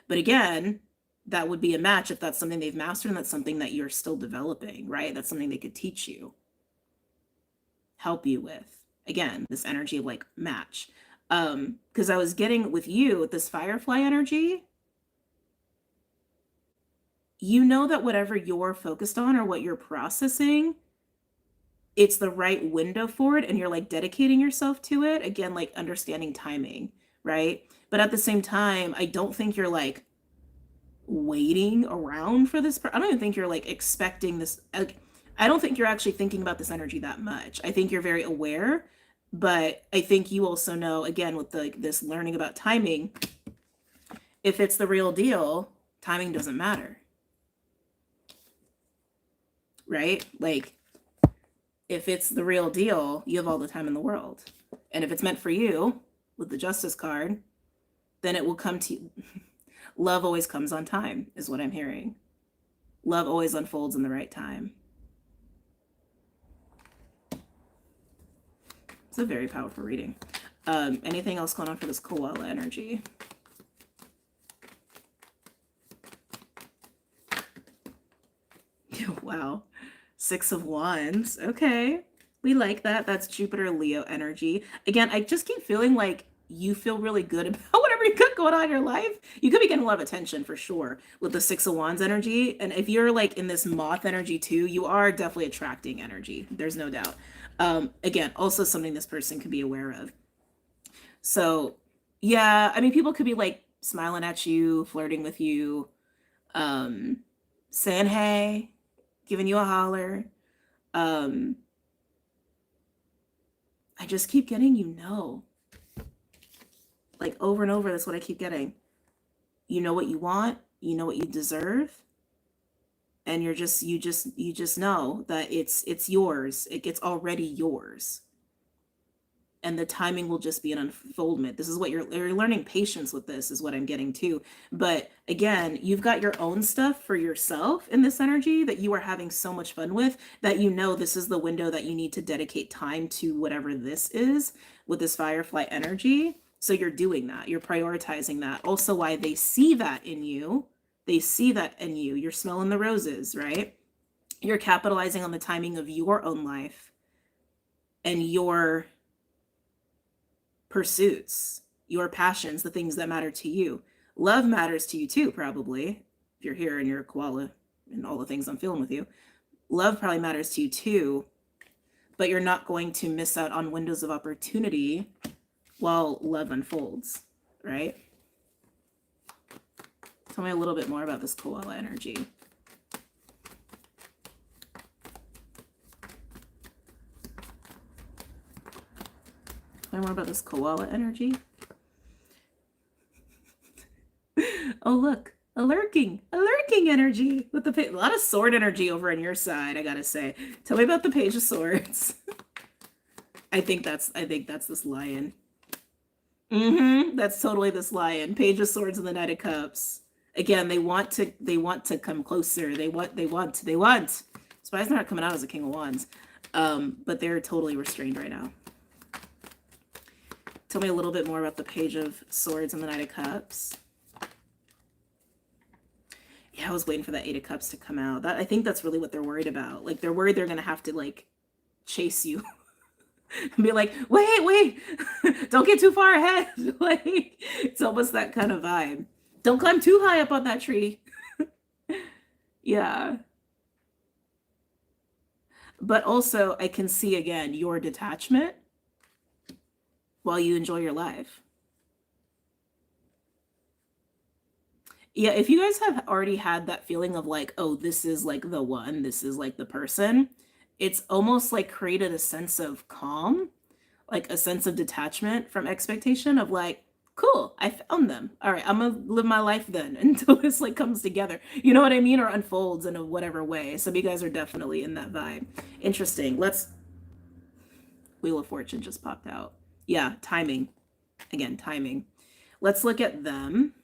But again, that would be a match if that's something they've mastered and that's something that you're still developing, right? That's something they could teach you, help you with. Again, this energy of like match. Because I was getting with you with this firefly energy, you know that whatever you're focused on or what you're processing, it's the right window for it and you're like dedicating yourself to it. Again, like understanding timing, right? But at the same time, I don't think you're like waiting around for this. I don't even think you're like expecting this. Like, I don't think you're actually thinking about this energy that much. I think you're very aware, but I think you also know, again, with like this learning about timing, if it's the real deal, timing doesn't matter, right? Like, if it's the real deal, you have all the time in the world. And if it's meant for you with the Justice card, then it will come to you. Love always comes on time, is what I'm hearing. Love always unfolds in the right time. It's a very powerful reading. Anything else going on for this Koala energy? Wow. Six of Wands. Okay. We like that. That's Jupiter Leo energy. Again, I just keep feeling like you feel really good about whatever you got going on in your life. You could be getting a lot of attention for sure with the Six of Wands energy. And if you're like in this moth energy too, you are definitely attracting energy. There's no doubt. Again, also something this person could be aware of. So yeah, I mean, people could be like smiling at you, flirting with you, saying hey, giving you a holler. Um, I just keep getting, like over and over, that's what I keep getting. You know what you want, you know what you deserve, and you just know that it's yours. It's already yours. And the timing will just be an unfoldment. This is what you're learning patience with, this is what I'm getting to. But again, you've got your own stuff for yourself in this energy that you are having so much fun with, that you know this is the window that you need to dedicate time to whatever this is with this firefly energy. So you're doing that. You're prioritizing that. Also, why they see that in you. They see that in you. You're smelling the roses, right? You're capitalizing on the timing of your own life and your pursuits, your passions, the things that matter to you. Love matters to you too, probably. If you're here and you're a koala and all the things I'm feeling with you, love probably matters to you too, but you're not going to miss out on windows of opportunity while love unfolds, right? Tell me a little bit more about this koala energy. Tell me more about this koala energy. Oh, look, a lurking energy with a lot of sword energy over on your side, I gotta say. Tell me about the Page of Swords. I think that's this lion. That's totally this lion. Page of Swords and the Knight of Cups. Again, they want to come closer. They want. Surprised they're not coming out as a King of Wands. But they're totally restrained right now. Tell me a little bit more about the Page of Swords and the Knight of Cups. Yeah, I was waiting for that Eight of Cups to come out. I think that's really what they're worried about. Like, they're worried they're going to have to, like, chase you. Be like, wait, don't get too far ahead. Like, it's almost that kind of vibe. Don't climb too high up on that tree. Yeah. But also, I can see again your detachment while you enjoy your life. Yeah, if you guys have already had that feeling of like, oh, this is like the one, this is like the person, it's almost like created a sense of calm, like a sense of detachment from expectation of like, cool, I found them. All right, I'm gonna live my life then until this like comes together. You know what I mean? Or unfolds in a whatever way. Some of you guys are definitely in that vibe. Interesting. Let's Wheel of Fortune just popped out. Yeah, timing. Again, timing. Let's look at them.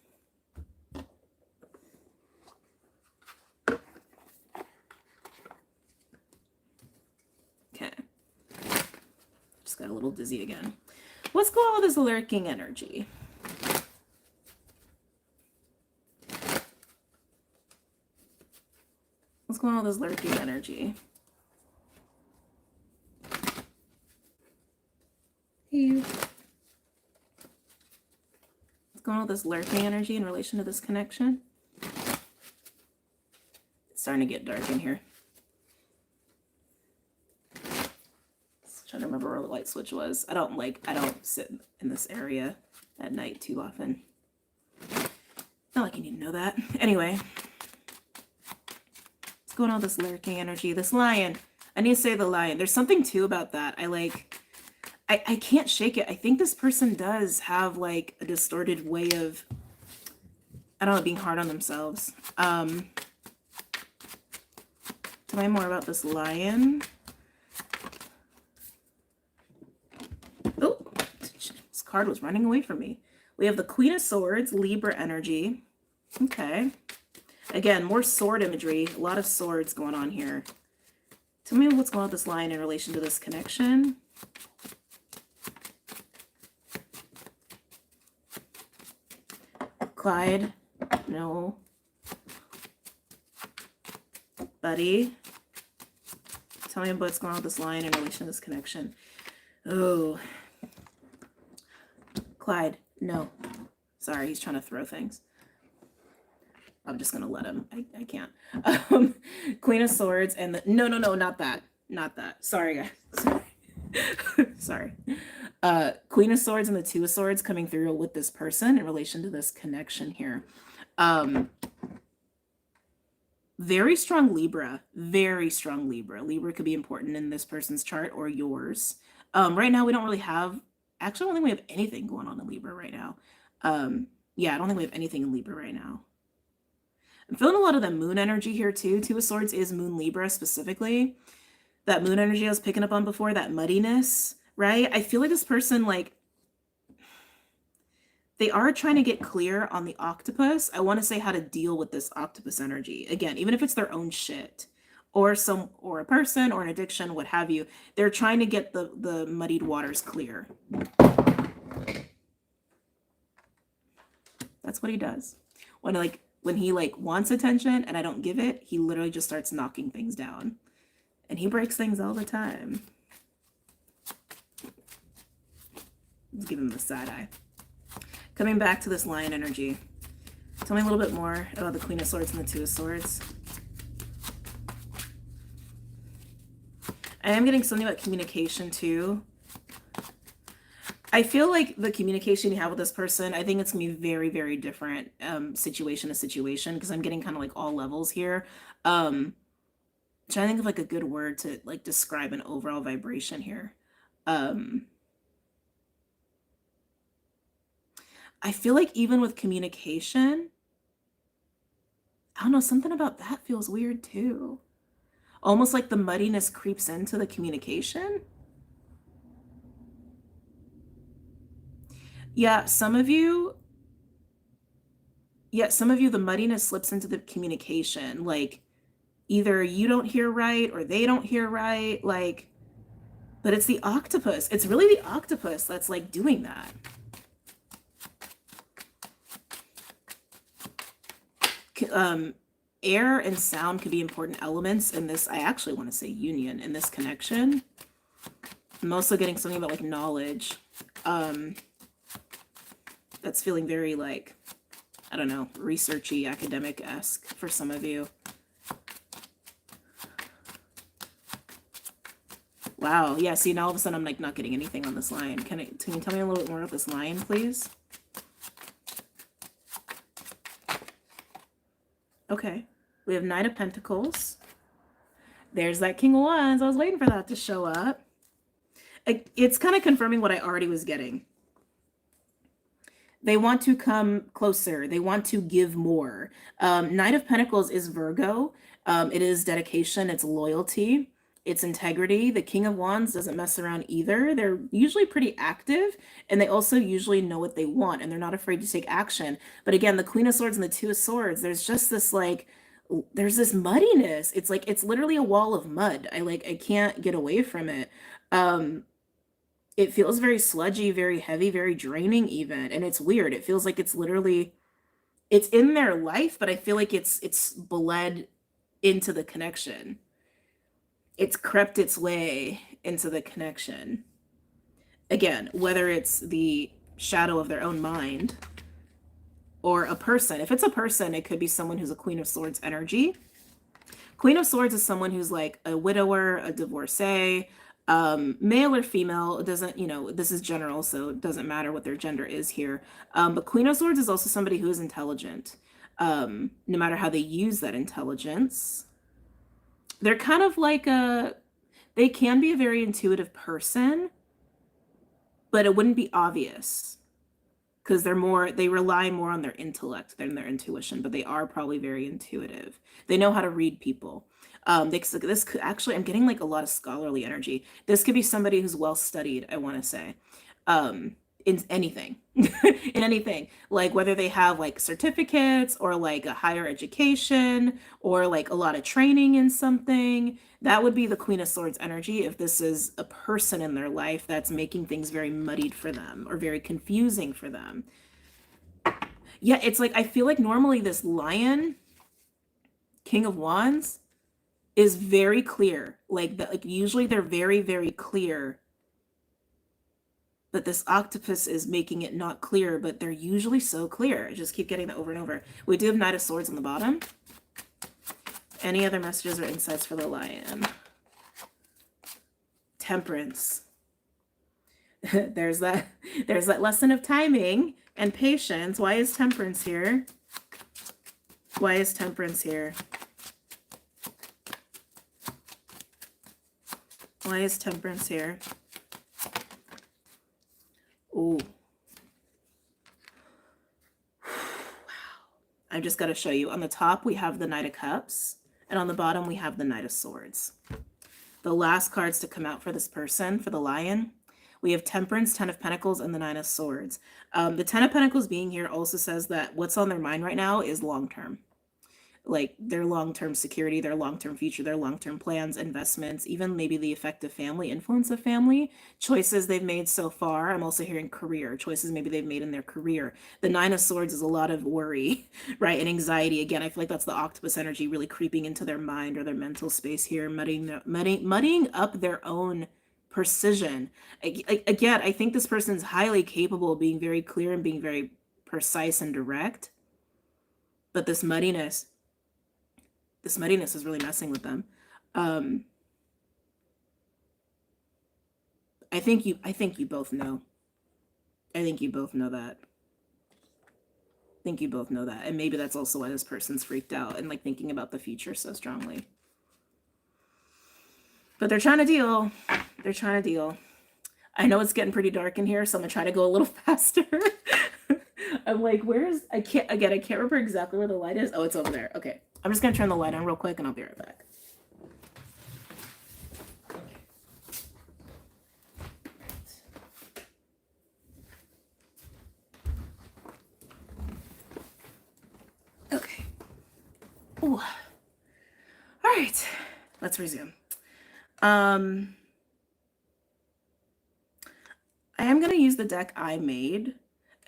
Okay. Just got a little dizzy again. Let's go on with this lurking energy. What's going on with this lurking energy? Hey. What's going on with this lurking energy in relation to this connection? It's starting to get dark in here. Just trying to remember where the light switch was. I don't sit in this area at night too often. Not like you need to know that. Anyway. Going on with this lurking energy, this lion. I need to say the lion. There's something too about that. I can't shake it. I think this person does have like a distorted way of, I don't know, being hard on themselves. Tell me more about this lion. Oh, this card was running away from me. We have the Queen of Swords, Libra energy. Okay. Again, more sword imagery. A lot of swords going on here. Tell me what's going on with this line in relation to this connection. Clyde. No. Buddy. Tell me what's going on with this line in relation to this connection. Oh. Clyde. No. Sorry, he's trying to throw things. I'm just gonna let him. I can't. Queen of Swords and the no, not that. Not that. Sorry, guys. Sorry. Queen of Swords and the Two of Swords coming through with this person in relation to this connection here. Very strong Libra. Very strong Libra. Libra could be important in this person's chart or yours. Right now we don't really have. Actually, I don't think we have anything going on in Libra right now. Yeah, I don't think we have anything in Libra right now. I'm feeling a lot of the moon energy here too. Two of Swords is moon Libra specifically. That moon energy I was picking up on before, that muddiness, right? I feel like this person, like, they are trying to get clear on the octopus. I want to say how to deal with this octopus energy. Again, even if it's their own shit or a person or an addiction, what have you, they're trying to get the muddied waters clear. That's what he does. When he wants attention and I don't give it, he literally just starts knocking things down. And he breaks things all the time. Let's give him the side eye. Coming back to this lion energy. Tell me a little bit more about the Queen of Swords and the Two of Swords. I am getting something about communication too. I feel like the communication you have with this person, I think it's going to be very, very different situation to situation, because I'm getting kind of like all levels here. Trying to think of like a good word to like describe an overall vibration here. I feel like even with communication, I don't know, something about that feels weird too. Almost like the muddiness creeps into the communication. Yeah, some of you, the muddiness slips into the communication. Like, either you don't hear right or they don't hear right. Like, but it's the octopus. It's really the octopus that's like doing that. Air and sound could be important elements in this. I actually want to say union in this connection. I'm also getting something about like knowledge. That's feeling very like, I don't know, researchy, academic-esque for some of you. Wow, yeah, see, now all of a sudden I'm like not getting anything on this line. Can you tell me a little bit more about this line, please? Okay, we have Knight of Pentacles. There's that King of Wands. I was waiting for that to show up. It's kind of confirming what I already was getting. They want to come closer. They want to give more. Knight of Pentacles is Virgo. It is dedication. It's loyalty. It's integrity. The King of Wands doesn't mess around either. They're usually pretty active, and they also usually know what they want, and they're not afraid to take action. But again, the Queen of Swords and the Two of Swords, there's just this like, there's this muddiness. It's like, it's literally a wall of mud. I can't get away from it. It feels very sludgy, very heavy, very draining even. And it's weird. It feels like it's literally, it's in their life, but I feel like it's bled into the connection. It's crept its way into the connection. Again, whether it's the shadow of their own mind or a person. If it's a person, it could be someone who's a Queen of Swords energy. Queen of Swords is someone who's like a widower, a divorcee, male or female. It doesn't, you know, this is general, so it doesn't matter what their gender is here. But Queen of Swords is also somebody who is intelligent, no matter how they use that intelligence. They're kind of like they can be a very intuitive person, but it wouldn't be obvious because they rely more on their intellect than their intuition, but they are probably very intuitive. They know how to read people. This could actually, I'm getting like a lot of scholarly energy. This could be somebody who's well studied, I want to say, in anything, in anything, like whether they have like certificates or like a higher education or like a lot of training in something. That would be the Queen of Swords energy if this is a person in their life that's making things very muddied for them or very confusing for them. Yeah, it's like, I feel like normally this Lion, King of Wands, is very clear. Like usually they're very, very clear. But this octopus is making it not clear, but they're usually so clear. I just keep getting that over and over. We do have Knight of Swords on the bottom. Any other messages or insights for the Lion? Temperance. there's that lesson of timing and patience. Why is Temperance here? Why is Temperance here? Why is Temperance here? Oh. Wow. I've just got to show you. On the top, we have the Knight of Cups. And on the bottom, we have the Knight of Swords. The last cards to come out for this person, for the Lion, we have Temperance, Ten of Pentacles, and the Nine of Swords. The Ten of Pentacles being here also says that what's on their mind right now is long-term. Like their long-term security, their long-term future, their long-term plans, investments, even maybe the effect of family, influence of family, choices they've made so far. I'm also hearing career, choices maybe they've made in their career. The Nine of Swords is a lot of worry, right? And anxiety. Again, I feel like that's the octopus energy really creeping into their mind or their mental space here, muddying up their own precision. Again, I think this person's highly capable of being very clear and being very precise and direct. But this muddiness is really messing with them. I think you both know. I think you both know that. And maybe that's also why this person's freaked out and like thinking about the future so strongly. But they're trying to deal. I know it's getting pretty dark in here, so I'm gonna try to go a little faster. I'm like, I can't remember exactly where the light is. Oh, it's over there. Okay. I'm just going to turn the light on real quick and I'll be right back. Okay. Ooh. All right. Let's resume. I am going to use the deck I made.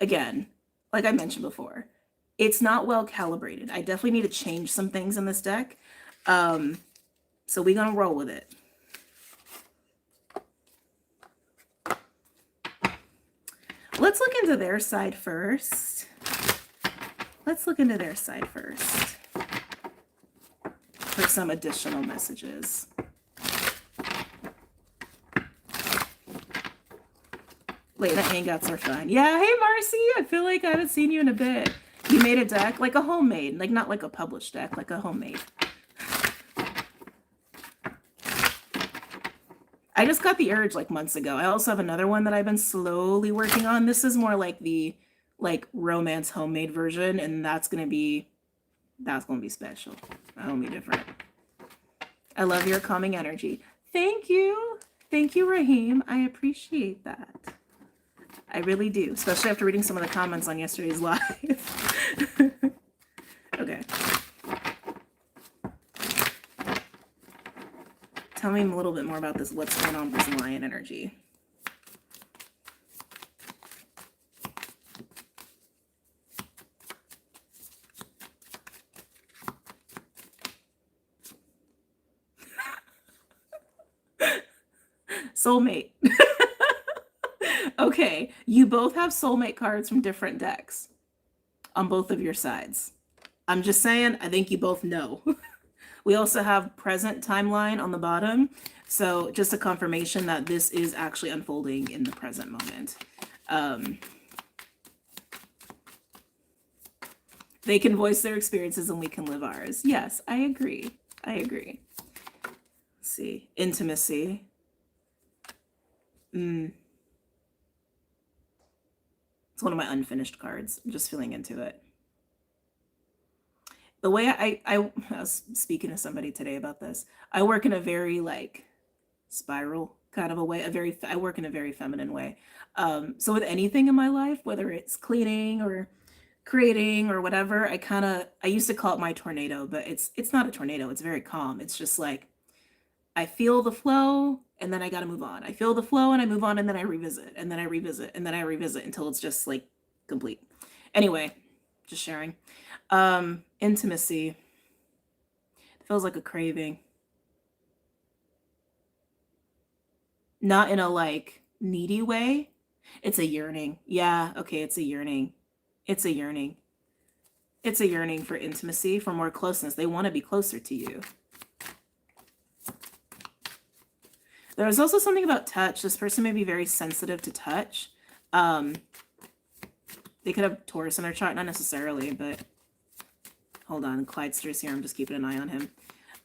Again, like I mentioned before, it's not well calibrated. I definitely need to change some things in this deck. So we're going to roll with it. Let's look into their side first. Let's look into their side first for some additional messages. Late night hangouts are fun. Yeah, hey Marcy, I feel like I haven't seen you in a bit. You made a deck, like a homemade, like not like a published deck, like a homemade. I just got the urge like months ago. I also have another one that I've been slowly working on. This is more like the romance homemade version, and that's gonna be special. That'll be different. I love your calming energy. Thank you. Thank you, Raheem. I appreciate that. I really do, especially after reading some of the comments on yesterday's live. Okay. Tell me a little bit more about this. What's going on with this lion energy? Soulmate. Okay, you both have soulmate cards from different decks on both of your sides. I'm just saying, I think you both know. We also have present timeline on the bottom. So just a confirmation that this is actually unfolding in the present moment. They can voice their experiences and we can live ours. Yes, I agree. I agree. Let's see. Intimacy. It's one of my unfinished cards. I'm just feeling into it. The way I was speaking to somebody today about this. I work in a very like spiral kind of a way. I work in a very feminine way. So with anything in my life, whether it's cleaning or creating or whatever, I used to call it my tornado, but it's not a tornado. It's very calm. It's just like I feel the flow and then I got to move on. I feel the flow and I move on and then I revisit and then I revisit and then I revisit until it's just like complete. Anyway, just sharing. Intimacy. It feels like a craving. Not in a like needy way. It's a yearning. Yeah, okay, it's a yearning. It's a yearning. It's a yearning for intimacy, for more closeness. They want to be closer to you. There's also something about touch. This person may be very sensitive to touch. They could have Taurus in their chart, not necessarily, but hold on. Clydster's here. I'm just keeping an eye on him.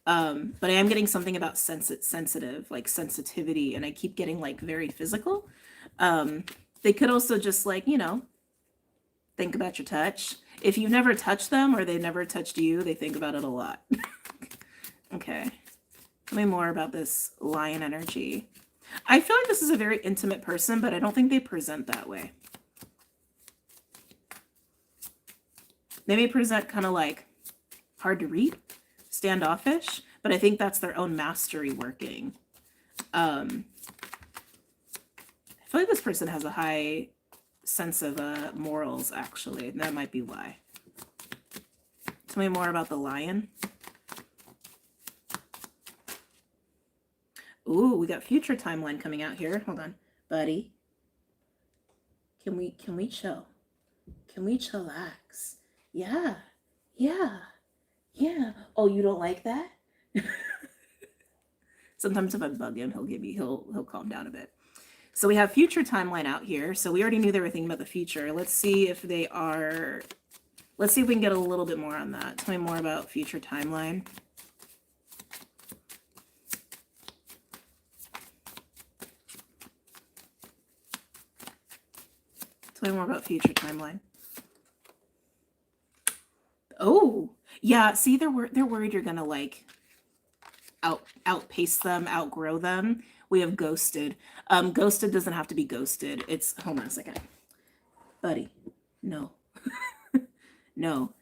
But I am getting something about sensitive, like sensitivity, and I keep getting like very physical. They could also just like, think about your touch. If you've never touched them or they've never touched you, they think about it a lot. Okay. Tell me more about this lion energy. I feel like this is a very intimate person, but I don't think they present that way. They may present kind of like hard to read, standoffish, but I think that's their own mastery working. I feel like this person has a high sense of morals, actually. That might be why. Tell me more about the lion. Ooh, we got future timeline coming out here. Hold on, buddy. Can we chill? Can we chillax? Yeah. Oh, you don't like that? Sometimes if I bug him, he'll calm down a bit. So we have future timeline out here. So we already knew they were thinking about the future. Let's see if we can get a little bit more on that. Tell me more about future timeline. Tell me more about future timeline. Oh, yeah. See, they're worried you're gonna like outpace them, outgrow them. We have ghosted. Ghosted doesn't have to be ghosted. It's, hold on a second, buddy. No, no.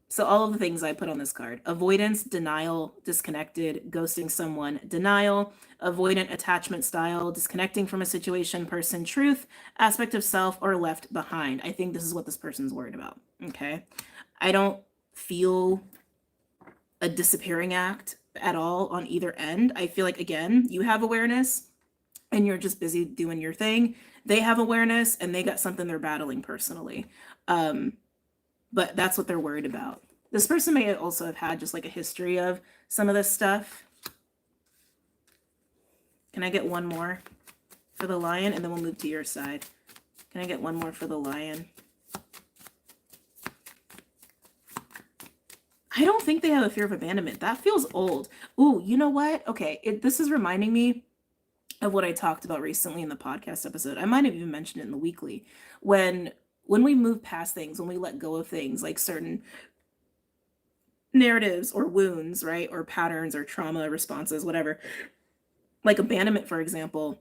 So all of the things I put on this card: avoidance, denial, disconnected, ghosting someone, denial, avoidant attachment style, disconnecting from a situation, person, truth, aspect of self, or left behind. I think this is what this person's worried about. Okay. I don't feel a disappearing act at all on either end. I feel like, again, you have awareness. and you're just busy doing your thing, they have awareness and they got something they're battling personally. But that's what they're worried about. This person may also have had just like a history of some of this stuff. Can I get one more for the lion? And then we'll move to your side. Can I get one more for the lion? I don't think they have a fear of abandonment. That feels old. Ooh, you know what? Okay, this is reminding me of what I talked about recently in the podcast episode. I might have even mentioned it in the weekly. When we move past things, when we let go of things like certain narratives or wounds, right? Or patterns or trauma responses, whatever. Like abandonment, for example,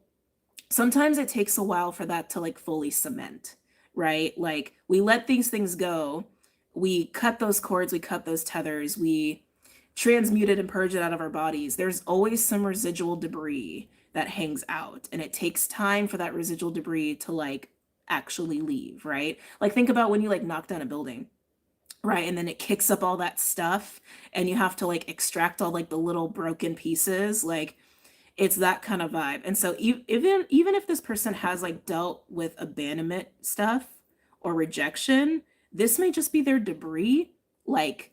sometimes it takes a while for that to like fully cement, right? Like we let these things go, we cut those cords, we cut those tethers, we transmute it and purge it out of our bodies. There's always some residual debris that hangs out, and it takes time for that residual debris to like actually leave, right? Like think about when you like knock down a building, right? And then it kicks up all that stuff and you have to like extract all like the little broken pieces. Like it's that kind of vibe. And so even if this person has like dealt with abandonment stuff or rejection, this may just be their debris, like,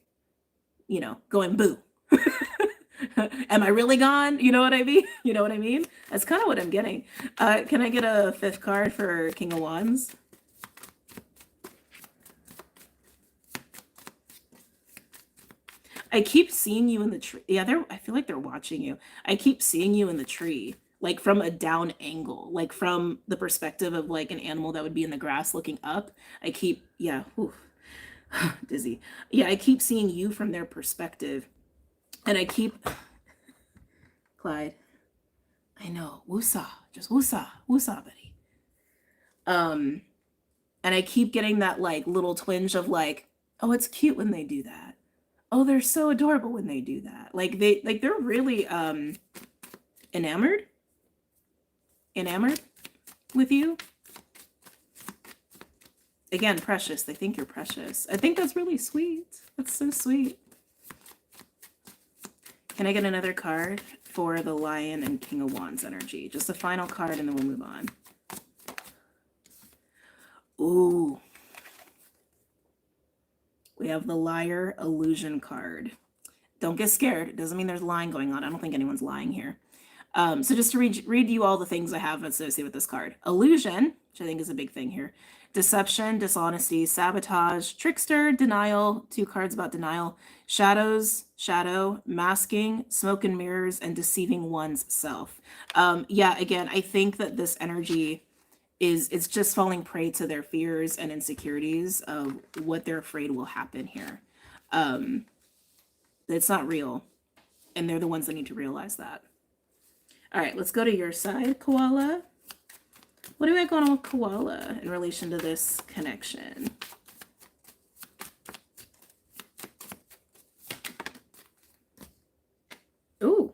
you know, going boo. Am I really gone? You know what I mean? You know what I mean? That's kind of what I'm getting. Can I get a 5th card for King of Wands? I keep seeing you in the tree. Yeah, I feel like they're watching you. I keep seeing you in the tree, like from a down angle, like from the perspective of like an animal that would be in the grass looking up. Yeah, dizzy. Yeah, I keep seeing you from their perspective. And I keep, Clyde, I know, woosah, just woosah, woosah, buddy. And I keep getting that like little twinge of like, oh, it's cute when they do that. Oh, they're so adorable when they do that. Like they're really enamored with you. Again, precious. They think you're precious. I think that's really sweet. That's so sweet. Can I get another card for the Lion and King of Wands energy? Just a final card and then we'll move on. Ooh. We have the Liar Illusion card. Don't get scared. It doesn't mean there's lying going on. I don't think anyone's lying here. So just to read you all the things I have associated with this card. Illusion, which I think is a big thing here. Deception, dishonesty, sabotage, trickster, denial, 2 cards about denial, shadow, masking, smoke and mirrors, and deceiving one's self. Yeah, again, I think that this energy it's just falling prey to their fears and insecurities of what they're afraid will happen here. It's not real, and they're the ones that need to realize that. All right, let's go to your side, Koala. What do we got going on with Koala in relation to this connection? Ooh.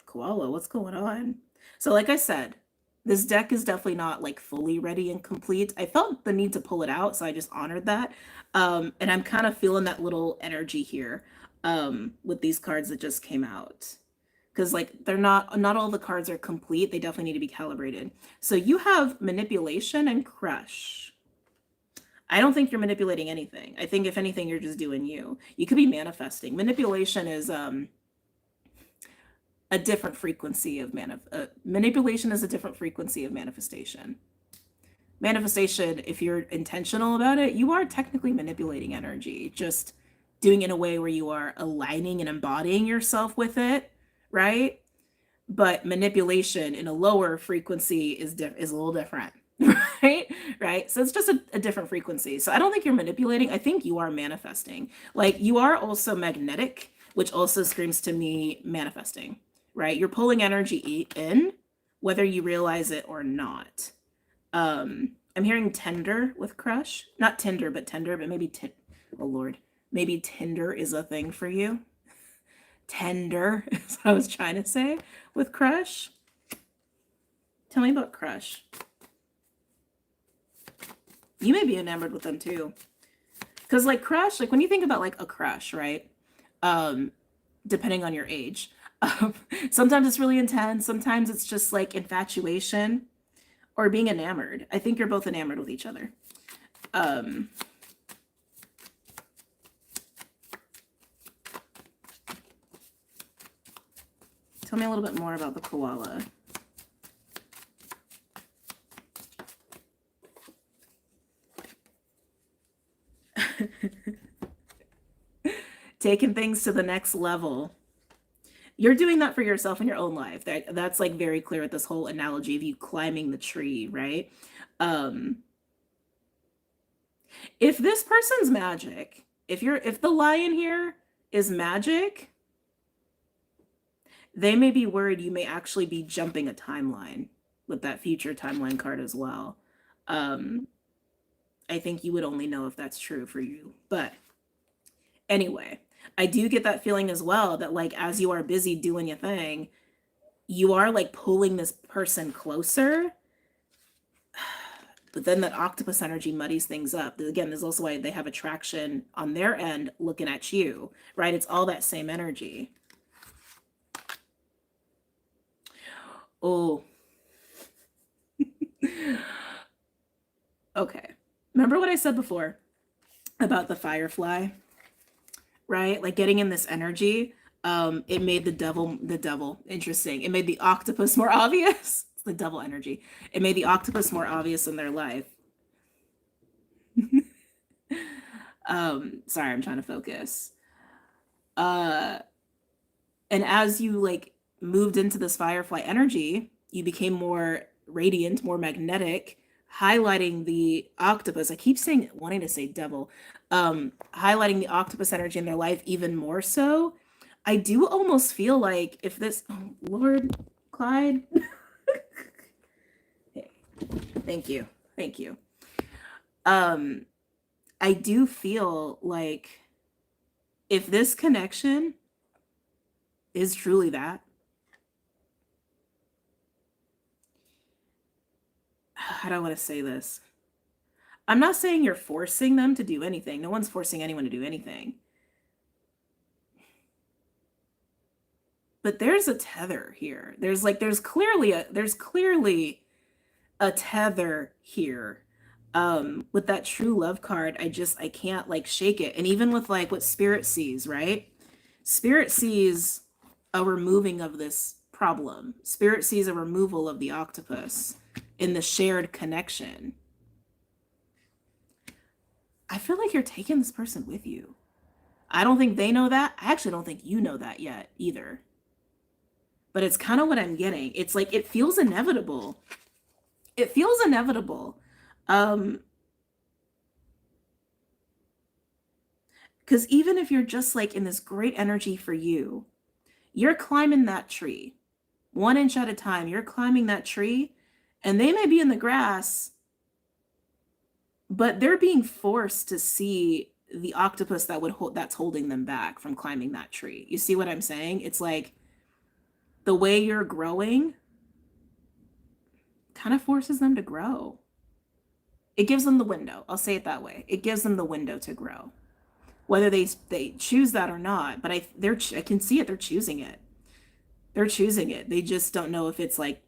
Koala, what's going on? So like I said, this deck is definitely not like fully ready and complete. I felt the need to pull it out, so I just honored that. And I'm kind of feeling that little energy here with these cards that just came out. Because like they're not all the cards are complete. They definitely need to be calibrated. So you have manipulation and crush. I don't think you're manipulating anything. I think if anything, you're just doing you. You could be manifesting. Manipulation is a different frequency of manipulation is a different frequency of manifestation. Manifestation, if you're intentional about it, you are technically manipulating energy, just doing it in a way where you are aligning and embodying yourself with it, right? But manipulation in a lower frequency is a little different, right? So it's just a different frequency. So I don't think you're manipulating. I think you are manifesting. Like you are also magnetic, which also screams to me manifesting, right? You're pulling energy in, whether you realize it or not. I'm hearing tender with crush. Not Tinder, but tender, but maybe, oh Lord, maybe Tinder is a thing for you. Tender is what I was trying to say with crush. Tell me about crush. You may be enamored with them too. Because like crush, like when you think about like a crush, right? depending on your age. Um, Sometimes it's really intense. Sometimes it's just like infatuation or being enamored. I think you're both enamored with each other. Um, Tell me a little bit more about the koala. Taking things to the next level. You're doing that for yourself in your own life. That's like very clear with this whole analogy of you climbing the tree, right? Um, if this person's magic, if the lion here is magic, they may be worried you may actually be jumping a timeline with that future timeline card as well. I think you would only know if that's true for you. But anyway, I do get that feeling as well that like as you are busy doing your thing, you are like pulling this person closer. But then that octopus energy muddies things up. Again, there's also why they have attraction on their end looking at you, right? It's all that same energy. Oh. Okay. Remember what I said before about the firefly, right? Like getting in this energy. It made the devil, interesting. It made the octopus more obvious. It's the devil energy. It made the octopus more obvious in their life. Sorry, I'm trying to focus. And as you like moved into this firefly energy, you became more radiant, more magnetic, highlighting the octopus. I keep saying, wanting to say devil, highlighting the octopus energy in their life even more so. I do almost feel like if this, oh, Lord, Clyde. Thank you. Thank you. I do feel like if this connection is truly that, how do I want to say this? I'm not saying you're forcing them to do anything. No one's forcing anyone to do anything. But there's a tether here. There's clearly a tether here. With that true love card, I can't like shake it. And even with like what Spirit sees, right? Spirit sees a removing of this problem. Spirit sees a removal of the octopus in the shared connection. I feel like you're taking this person with you. I don't think they know that. I actually don't think you know that yet either. But it's kind of what I'm getting. It's like it feels inevitable. It feels inevitable. Because even if you're just like in this great energy for you, you're climbing that tree 1 inch at a time. You're climbing that tree and they may be in the grass, but they're being forced to see the octopus that's holding them back from climbing that tree. You see what I'm saying? It's like the way you're growing kind of forces them to grow. It gives them the window. I'll say it that way. It gives them the window to grow. Whether they choose that or not, but I can see it. They're choosing it. They're choosing it. They just don't know if it's like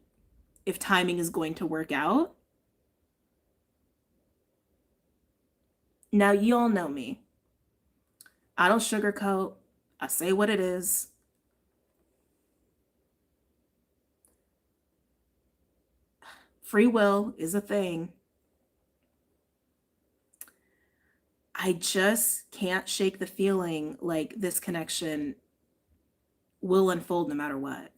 if timing is going to work out. Now you all know me. I don't sugarcoat. I say what it is. Free will is a thing. I just can't shake the feeling like this connection will unfold no matter what.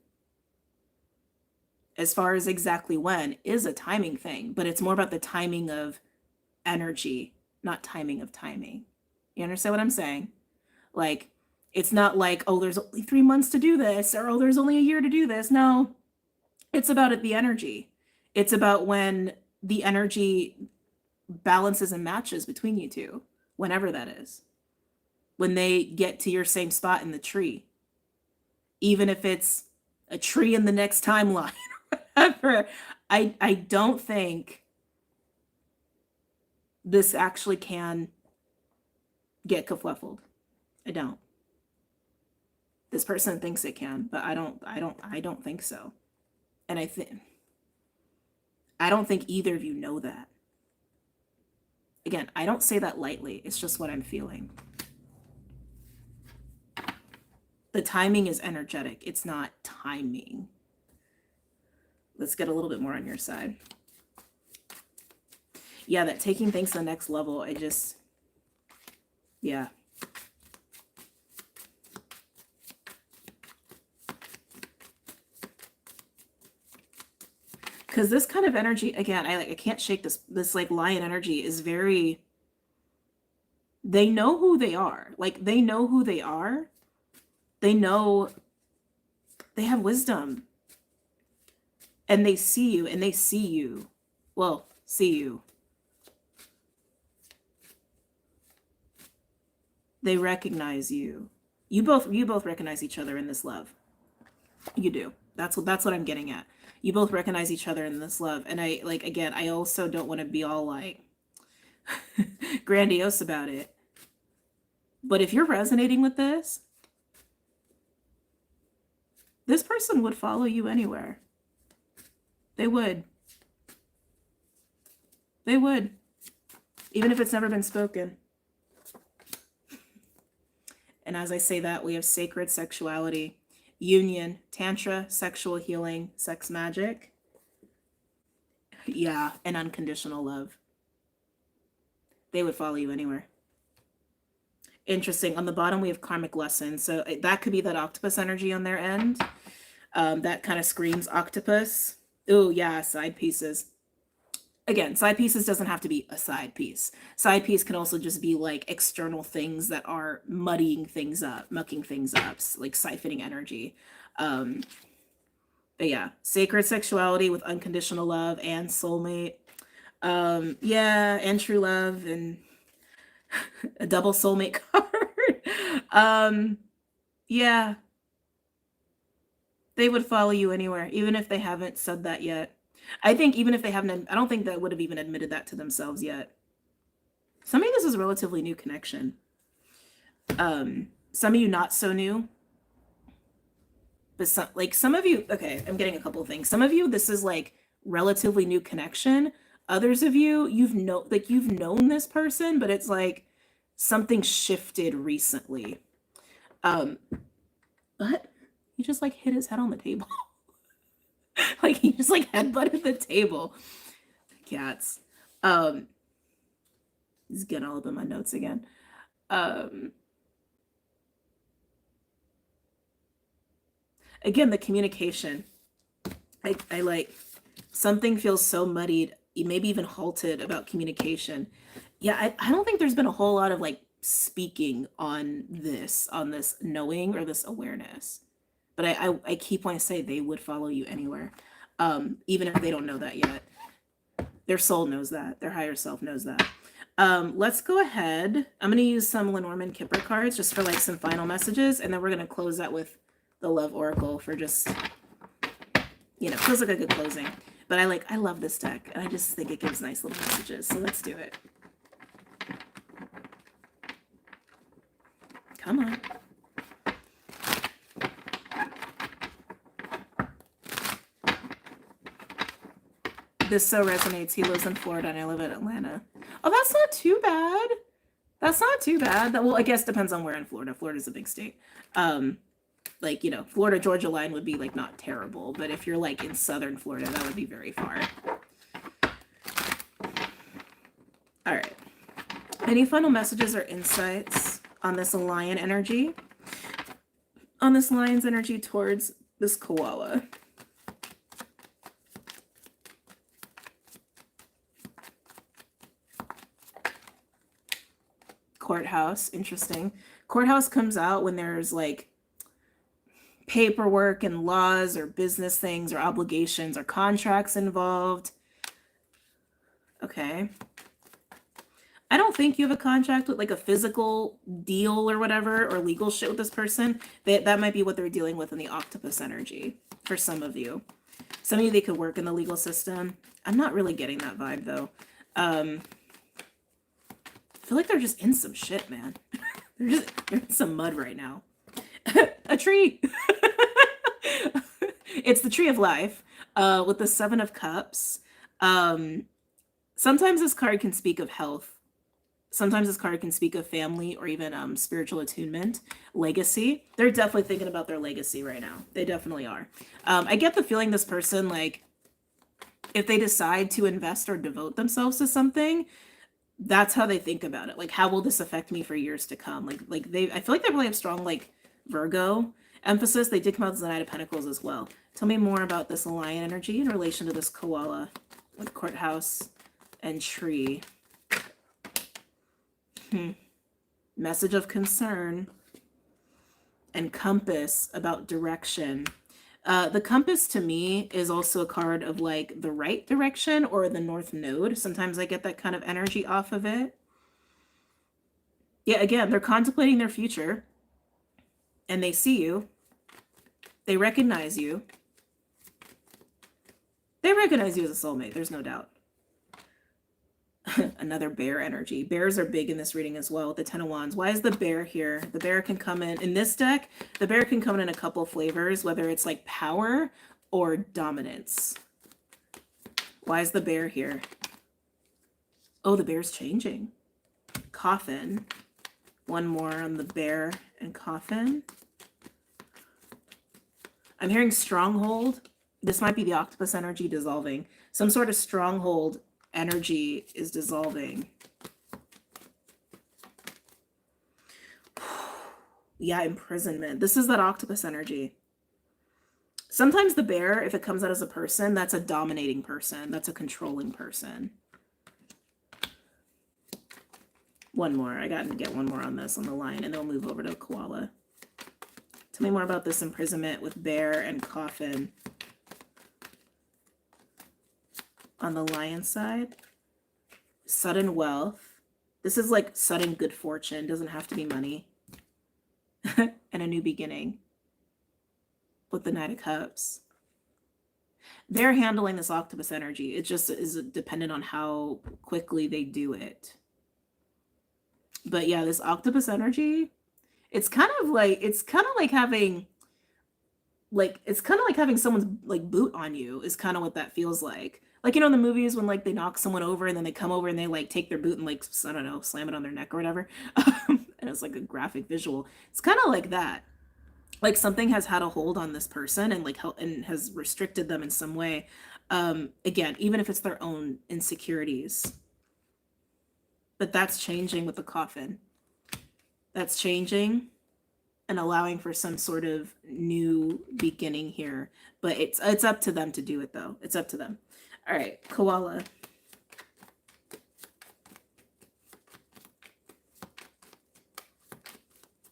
As far as exactly when is a timing thing, but it's more about the timing of energy, not timing of timing. You understand what I'm saying? Like, it's not like, oh, there's only 3 months to do this, or oh, there's only a year to do this. No, it's about the energy. It's about when the energy balances and matches between you two, whenever that is. When they get to your same spot in the tree. Even if it's a tree in the next timeline, whatever. I don't think this actually can get kerfluffled. I don't. This person thinks it can, but I don't think so. And I don't think either of you know that. Again, I don't say that lightly. It's just what I'm feeling. The timing is energetic. It's not timing. Let's get a little bit more on your side. Yeah, that taking things to the next level, yeah. Because this kind of energy, again, I can't shake this like lion energy is very, they know who they are. Like, they know who they are. They know, they have wisdom. And they see you, and they see you. Well, see you. They recognize you. You both recognize each other in this love. You do. That's what I'm getting at. You both recognize each other in this love. And again, I also don't want to be all like grandiose about it. But if you're resonating with this person would follow you anywhere. They would. They would. Even if it's never been spoken. And as I say that, we have sacred sexuality, union, tantra, sexual healing, sex magic. Yeah, and unconditional love. They would follow you anywhere. Interesting. On the bottom, we have karmic lessons. So that could be that octopus energy on their end. That kind of screams octopus. Oh, yeah, side pieces. Again, side pieces doesn't have to be a side piece. Side piece can also just be like external things that are muddying things up, mucking things up, like siphoning energy. But yeah, sacred sexuality with unconditional love and soulmate. Yeah, and true love and a double soulmate card. Yeah. They would follow you anywhere, even if they haven't said that yet. I think even if they haven't, I don't think that would have even admitted that to themselves yet. Some of you, this is a relatively new connection. Some of you not so new. But some of you, okay, I'm getting a couple of things. Some of you, this is like relatively new connection. Others of you, you've known this person, but it's like something shifted recently. But he just like hit his head on the table. Like he just like headbutted the table. Cats. He's getting all up in my notes again. Again, the communication. I like something feels so muddied, maybe even halted about communication. Yeah, I don't think there's been a whole lot of like speaking on this knowing or this awareness. But I keep wanting to say they would follow you anywhere, even if they don't know that yet. Their soul knows that. Their higher self knows that. Let's go ahead. I'm going to use some Lenormand Kipper cards just for like some final messages, and then we're going to close that with the Love Oracle for just, feels like a good closing. But I love this deck, and I just think it gives nice little messages. So let's do it. Come on. This so resonates. He lives in Florida and I live in Atlanta. Oh, that's not too bad. That's not too bad. Well, I guess depends on where in Florida. Florida's a big state. Florida, Georgia line would be like not terrible, but if you're like in southern Florida, that would be very far. All right. Any final messages or insights on this lion energy? On this lion's energy towards this koala? Courthouse, interesting. Courthouse comes out when there's like paperwork and laws or business things or obligations or contracts involved. Okay. I don't think you have a contract with like a physical deal or whatever or legal shit with this person. That might be what they're dealing with in the octopus energy for some of you. Some of you, they could work in the legal system. I'm not really getting that vibe though. I feel like they're just in some shit, man. They're in some mud right now. A tree. It's the tree of life, with the Seven of Cups. Um, Sometimes this card can speak of health. Sometimes this card can speak of family or even spiritual attunement, legacy. They're definitely thinking about their legacy right now. They definitely are. I get the feeling this person, like, if they decide to invest or devote themselves to something, that's how they think about it. Like, how will this affect me for years to come? Like they, I feel like they really have strong, like, Virgo emphasis. They did come out as the Knight of Pentacles as well. Tell me more about this lion energy in relation to this koala with courthouse and tree. Message of concern and compass about direction. The compass to me is also a card of like the right direction or the north node. Sometimes I get that kind of energy off of it. Yeah, again, they're contemplating their future and they see you. They recognize you. They recognize you as a soulmate, there's no doubt. Another bear energy. Bears are big in this reading as well with the Ten of Wands. Why is the bear here? The bear can come in this deck, the bear can come in a couple flavors, whether it's like power or dominance. Why is the bear here? Oh, the bear's changing. Coffin. One more on the bear and coffin. I'm hearing stronghold. This might be the octopus energy dissolving. Some sort of stronghold energy is dissolving. Yeah, imprisonment. This is that octopus energy. Sometimes the bear, if it comes out as a person, that's a dominating person. That's a controlling person. One more. I got to get one more on this, on the line, and then we'll move over to koala. Tell me more about this imprisonment with bear and coffin. On the lion side, sudden wealth. This is like sudden good fortune. Doesn't have to be money. And a new beginning. With the Knight of Cups. They're handling this octopus energy. It just is dependent on how quickly they do it. But yeah, this octopus energy, it's kind of like having someone's like boot on you is kind of what that feels like. Like, you know, in the movies when like they knock someone over and then they come over and they like take their boot and like, I don't know, slam it on their neck or whatever. And it's like a graphic visual. It's kind of like that. Like something has had a hold on this person and like and has restricted them in some way. Again, even if it's their own insecurities. But that's changing with the coffin. That's changing and allowing for some sort of new beginning here. But it's up to them to do it though. It's up to them. All right, koala.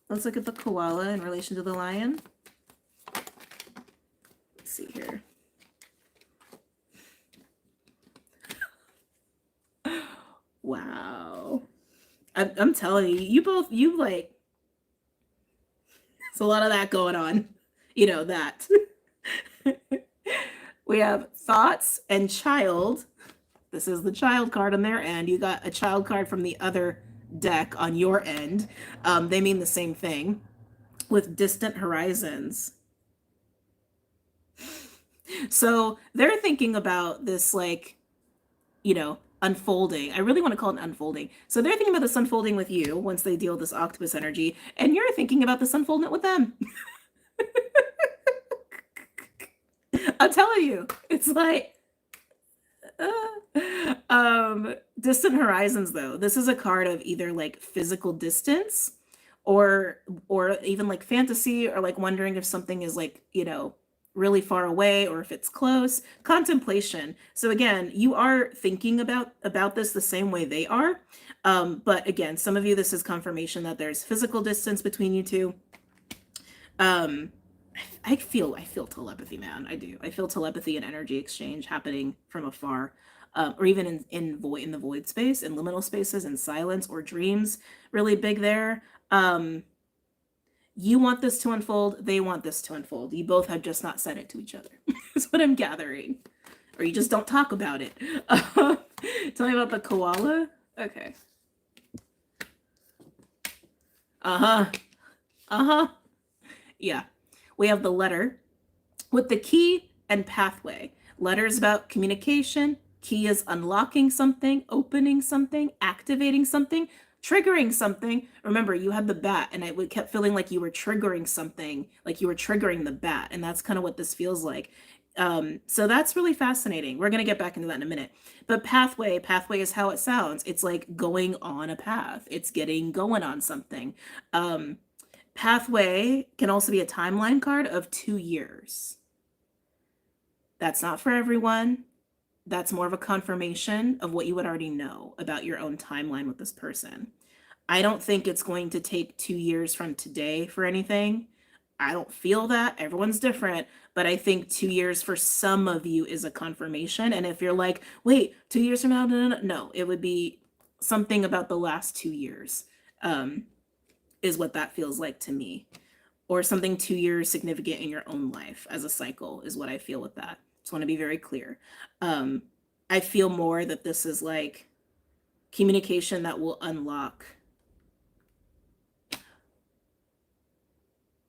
Let's look at the koala in relation to the lion. Let's see here. Wow. I'm telling you, you like, there's a lot of that going on. You know that. We have thoughts and child. This is the child card on their end. You got a child card from the other deck on your end. They mean the same thing with distant horizons. So they're thinking about this, like, you know, unfolding. I really want to call it unfolding. So they're thinking about this unfolding with you once they deal with this octopus energy, and you're thinking about this unfoldment with them. I'm telling you, it's like distant horizons though. This is a card of either like physical distance or even like fantasy, or like wondering if something is like, you know, really far away or if it's close. Contemplation. So again, you are thinking about this the same way they are. But again, some of you, this is confirmation that there's physical distance between you two. I feel telepathy, man. I do. I feel telepathy and energy exchange happening from afar, or even in the void space, in liminal spaces, in silence or dreams. Really big there. You want this to unfold. They want this to unfold. You both have just not said it to each other. That's what I'm gathering. Or you just don't talk about it. Tell me about the koala. Okay. Uh-huh. Uh-huh. Yeah. We have the letter with the key and pathway. Letter is about communication. Key is unlocking something, opening something, activating something, triggering something. Remember, you had the bat, and it kept feeling like you were triggering something, like you were triggering the bat. And that's kind of what this feels like. So that's really fascinating. We're going to get back into that in a minute. But pathway is how it sounds. It's like going on a path. It's getting going on something. Pathway can also be a timeline card of 2 years. That's not for everyone. That's more of a confirmation of what you would already know about your own timeline with this person. I don't think it's going to take 2 years from today for anything. I don't feel that. Everyone's different. But I think 2 years for some of you is a confirmation. And if you're like, wait, 2 years from now, no, it would be something about the last 2 years, is what that feels like to me. Or something 2 years significant in your own life as a cycle is what I feel with that. Just want to be very clear. I feel more that this is like communication that will unlock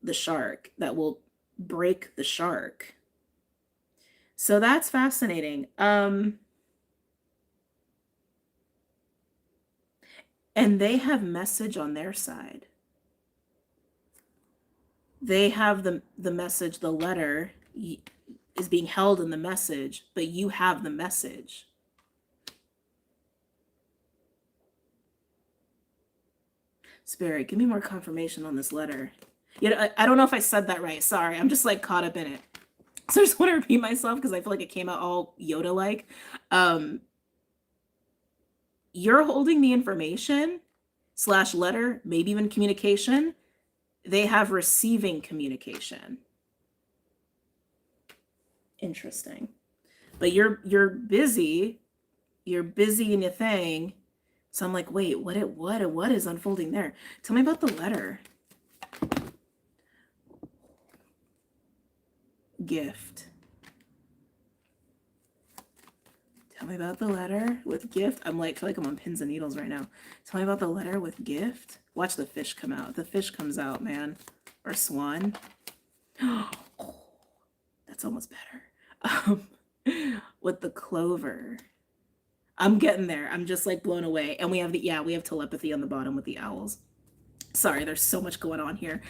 the shark, that will break the shark. So that's fascinating. And they have message on their side. They have the message, the letter is being held in the message, but you have the message. Spirit, give me more confirmation on this letter. You know, I don't know if I said that right. Sorry, I'm just like caught up in it. So I just want to repeat myself because I feel like it came out all Yoda-like. You're holding the information / letter, maybe even communication. They have receiving communication. Interesting. But you're busy. You're busy in your thing. So I'm like, wait, what is unfolding there? Tell me about the letter. Gift. Tell me about the letter with gift. I'm like, feel like I'm on pins and needles right now. Tell me about the letter with gift. Watch the fish come out. The fish comes out, man. Or swan. Oh, that's almost better. With the clover. I'm getting there. I'm just like blown away. And we have we have telepathy on the bottom with the owls. Sorry, there's so much going on here.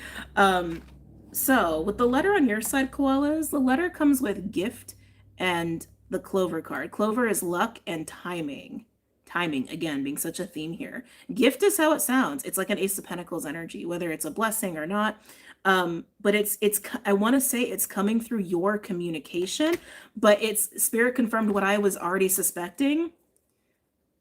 So with the letter on your side, koalas, the letter comes with gift and the clover card. Clover is luck and timing. Timing, again, being such a theme here. Gift is how it sounds. It's like an Ace of Pentacles energy, whether it's a blessing or not. But it's I want to say it's coming through your communication, but it's Spirit confirmed what I was already suspecting.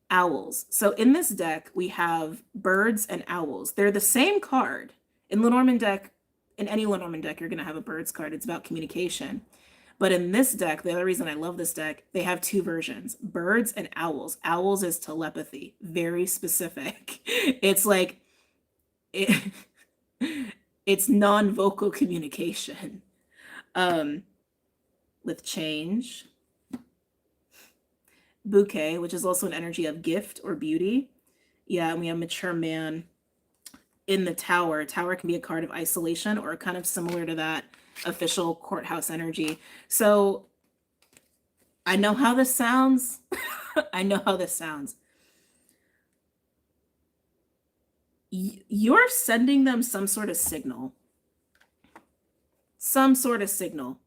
Owls. So in this deck, we have birds and owls. They're the same card. In Lenormand deck, in any Lenormand deck, you're going to have a birds card. It's about communication. But in this deck, the other reason I love this deck, they have 2 versions, birds and owls. Owls is telepathy, very specific. It's like, it's non-vocal communication. With change. Bouquet, which is also an energy of gift or beauty. Yeah, and we have mature man in the tower. Tower can be a card of isolation or kind of similar to that official courthouse energy. So I know how this sounds. I know how this sounds. You're sending them some sort of signal. Some sort of signal.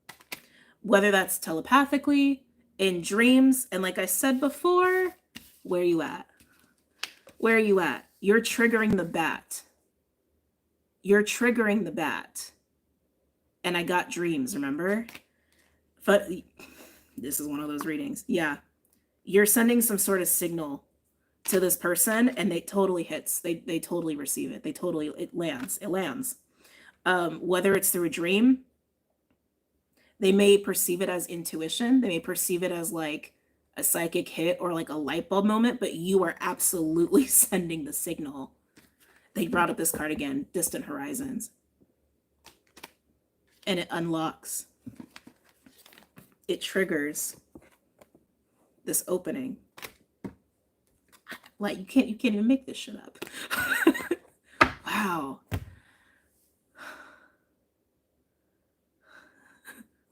Whether that's telepathically, in dreams, and like I said before, where are you at? Where are you at? You're triggering the bat. You're triggering the bat. And I got dreams, remember? But this is one of those readings. Yeah. You're sending some sort of signal to this person and it totally hits. They totally receive it. It lands. It lands. Whether it's through a dream, they may perceive it as intuition. They may perceive it as like a psychic hit or like a light bulb moment, but you are absolutely sending the signal. They brought up this card again, Distant Horizons. And it unlocks. It triggers this opening. Like you can't even make this shit up. Wow.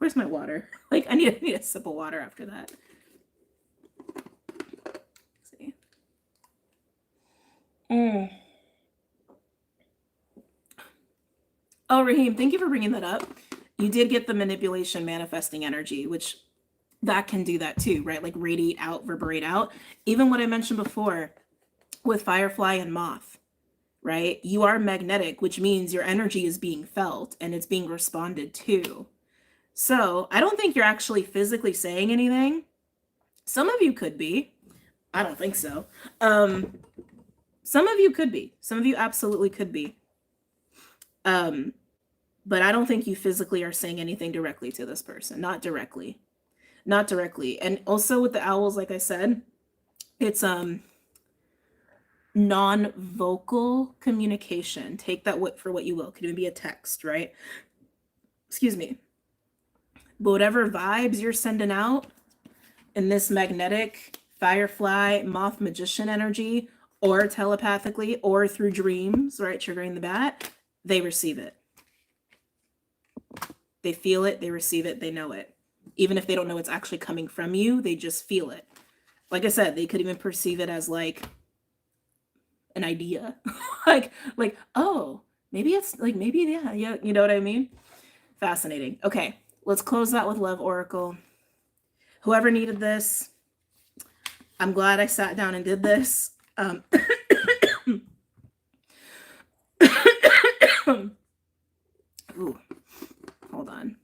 where's my water? Like, I need a sip of water after that. Let's see. Oh, Raheem, thank you for bringing that up. You did get the manipulation manifesting energy, which that can do that too, right? Like radiate out, reverberate out. Even what I mentioned before with Firefly and Moth, right? You are magnetic, which means your energy is being felt and it's being responded to. So I don't think you're actually physically saying anything. Some of you could be. I don't think so. Some of you could be. Some of you absolutely could be. But I don't think you physically are saying anything directly to this person. Not directly. Not directly. And also with the owls, like I said, it's non-vocal communication. Take that for what you will. Could even be a text, right? Excuse me. But whatever vibes you're sending out in this magnetic Firefly Moth Magician energy, or telepathically, or through dreams, right, triggering the bat, they receive it. They feel it, they receive it, they know it. Even if they don't know it's actually coming from you, they just feel it. Like I said, they could even perceive it as like an idea. like, oh, maybe it's like, maybe, yeah, you know what I mean? Fascinating. Okay, let's close that with Love Oracle. Whoever needed this, I'm glad I sat down and did this. Ooh, hold on.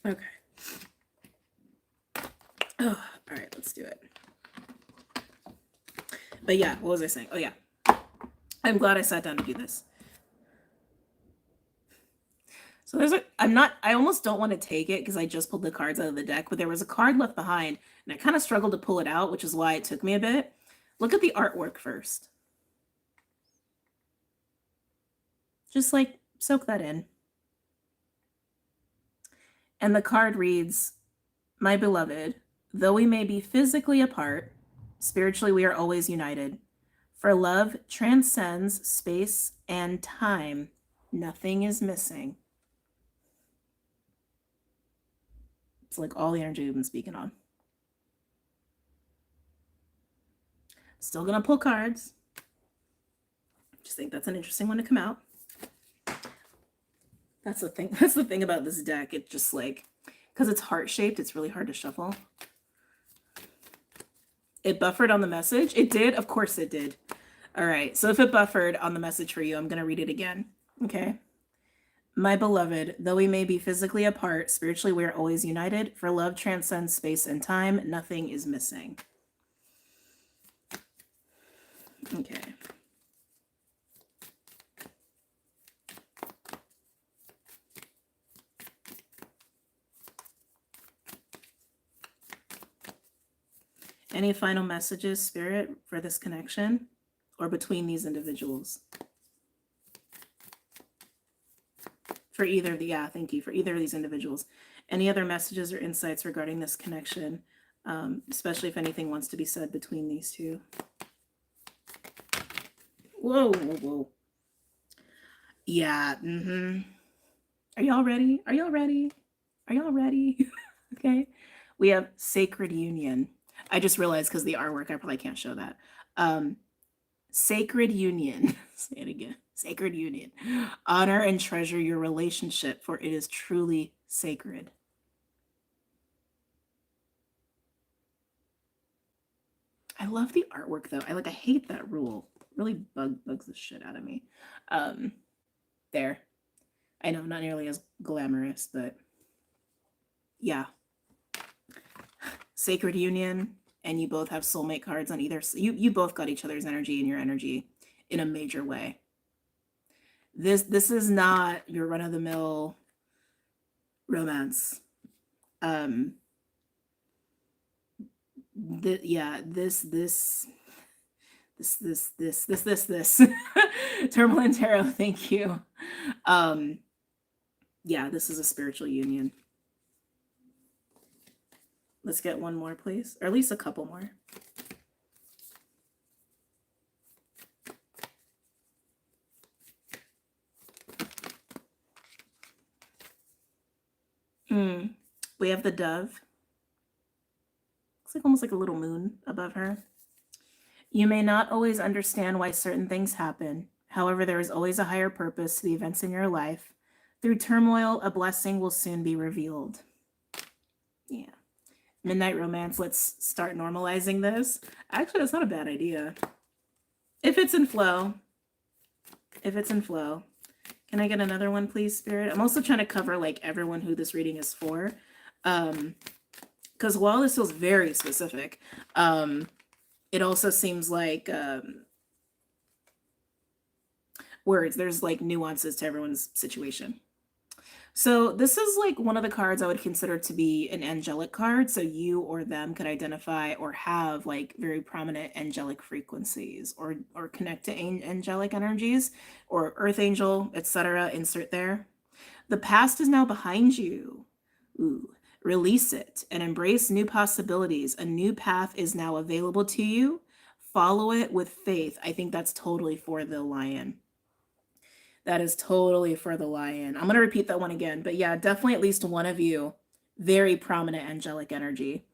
Okay. Oh, all right, let's do it. But yeah, what was I saying? Oh yeah, I'm glad I sat down to do this. So I almost don't want to take it because I just pulled the cards out of the deck, but there was a card left behind and I kind of struggled to pull it out, which is why it took me a bit. Look at the artwork first. Just like soak that in. And the card reads, "My beloved, though we may be physically apart, spiritually we are always united. For love transcends space and time. Nothing is missing." It's like all the energy we've been speaking on. Still gonna pull cards. Just think that's an interesting one to come out. That's the thing. That's the thing about this deck. It's just like, because it's heart-shaped, it's really hard to shuffle. It buffered on the message. It did? Of course it did. All right. So if it buffered on the message for you, I'm going to read it again. Okay. "My beloved, though we may be physically apart, spiritually we are always united. For love transcends space and time. Nothing is missing." Okay. Any final messages, Spirit, for this connection or between these individuals? For either of the, yeah, thank you, for either of these individuals. Any other messages or insights regarding this connection, especially if anything wants to be said between these two? Whoa, whoa, whoa. Yeah, Are y'all ready? Are y'all ready? Are y'all ready? Okay. We have Sacred Union. I just realized because the artwork, I probably can't show that. Sacred Union. Say it again. Sacred Union. "Honor and treasure your relationship, for it is truly sacred." I love the artwork though. I hate that rule. It really bugs the shit out of me. There. I know, not nearly as glamorous, but yeah. Sacred Union, and you both have soulmate cards on either. You both got each other's energy and your energy in a major way. This is not your run-of-the-mill romance. This Turbulent Tarot, thank you. Yeah, this is a spiritual union. Let's get one more, please, or at least a couple more. We have the dove. Looks like almost like a little moon above her. You may not always understand why certain things happen. However, there is always a higher purpose to the events in your life. Through turmoil, a blessing will soon be revealed. Yeah. Midnight romance. Let's start normalizing this. Actually, that's not a bad idea. If it's in flow. If it's in flow. Can I get another one, please, Spirit? I'm also trying to cover like everyone who this reading is for. Because while this feels very specific, it also seems like words. There's like nuances to everyone's situation. So this is like one of the cards I would consider to be an angelic card. So you or them could identify or have like very prominent angelic frequencies or connect to angelic energies or earth angel, etc. Insert there. The past is now behind you. Ooh. Release it and embrace new possibilities. A new path is now available to you. Follow it with faith. I think that's totally for the lion. That is totally for the lion. I'm going to repeat that one again. But yeah, definitely at least one of you, very prominent angelic energy.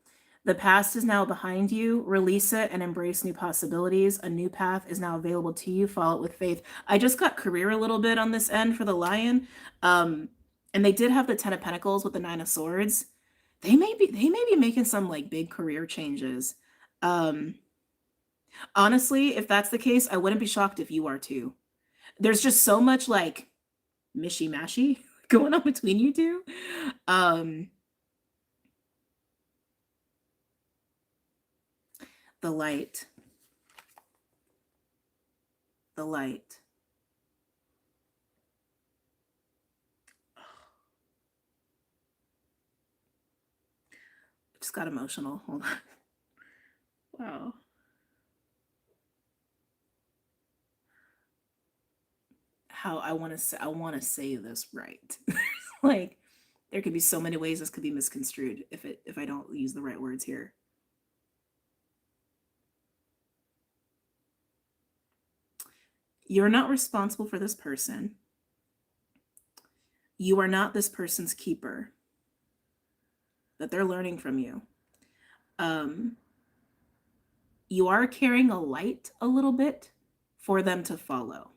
The past is now behind you. Release it and embrace new possibilities. A new path is now available to you. Follow it with faith. I just got career a little bit on this end for the lion. And they did have the 10 of Pentacles with the 9 of Swords. They may be making some like big career changes. Honestly, if that's the case, I wouldn't be shocked if you are too. There's just so much like mishy-mashy going on between you two. The light. The light. Just got emotional. Hold on. Wow. How I want to say this right. Like there could be so many ways this could be misconstrued if I don't use the right words here. You're not responsible for this person. You are not this person's keeper. That they're learning from you. You are carrying a light a little bit for them to follow.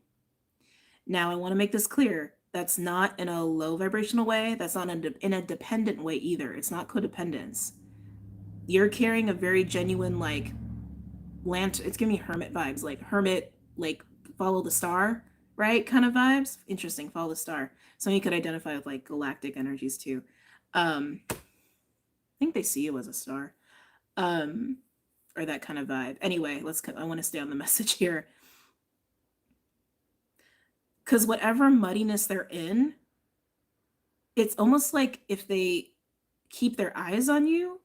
Now, I want to make this clear. That's not in a low vibrational way. That's not in a dependent way either. It's not codependence. You're carrying a very genuine, like, lantern. It's giving me hermit vibes, like hermit, like follow the star, right? Kind of vibes. Interesting, follow the star. Some of you could identify with like galactic energies too. I think they see you as a star, or that kind of vibe. Anyway, I want to stay on the message here. Because whatever muddiness they're in, it's almost like if they keep their eyes on you,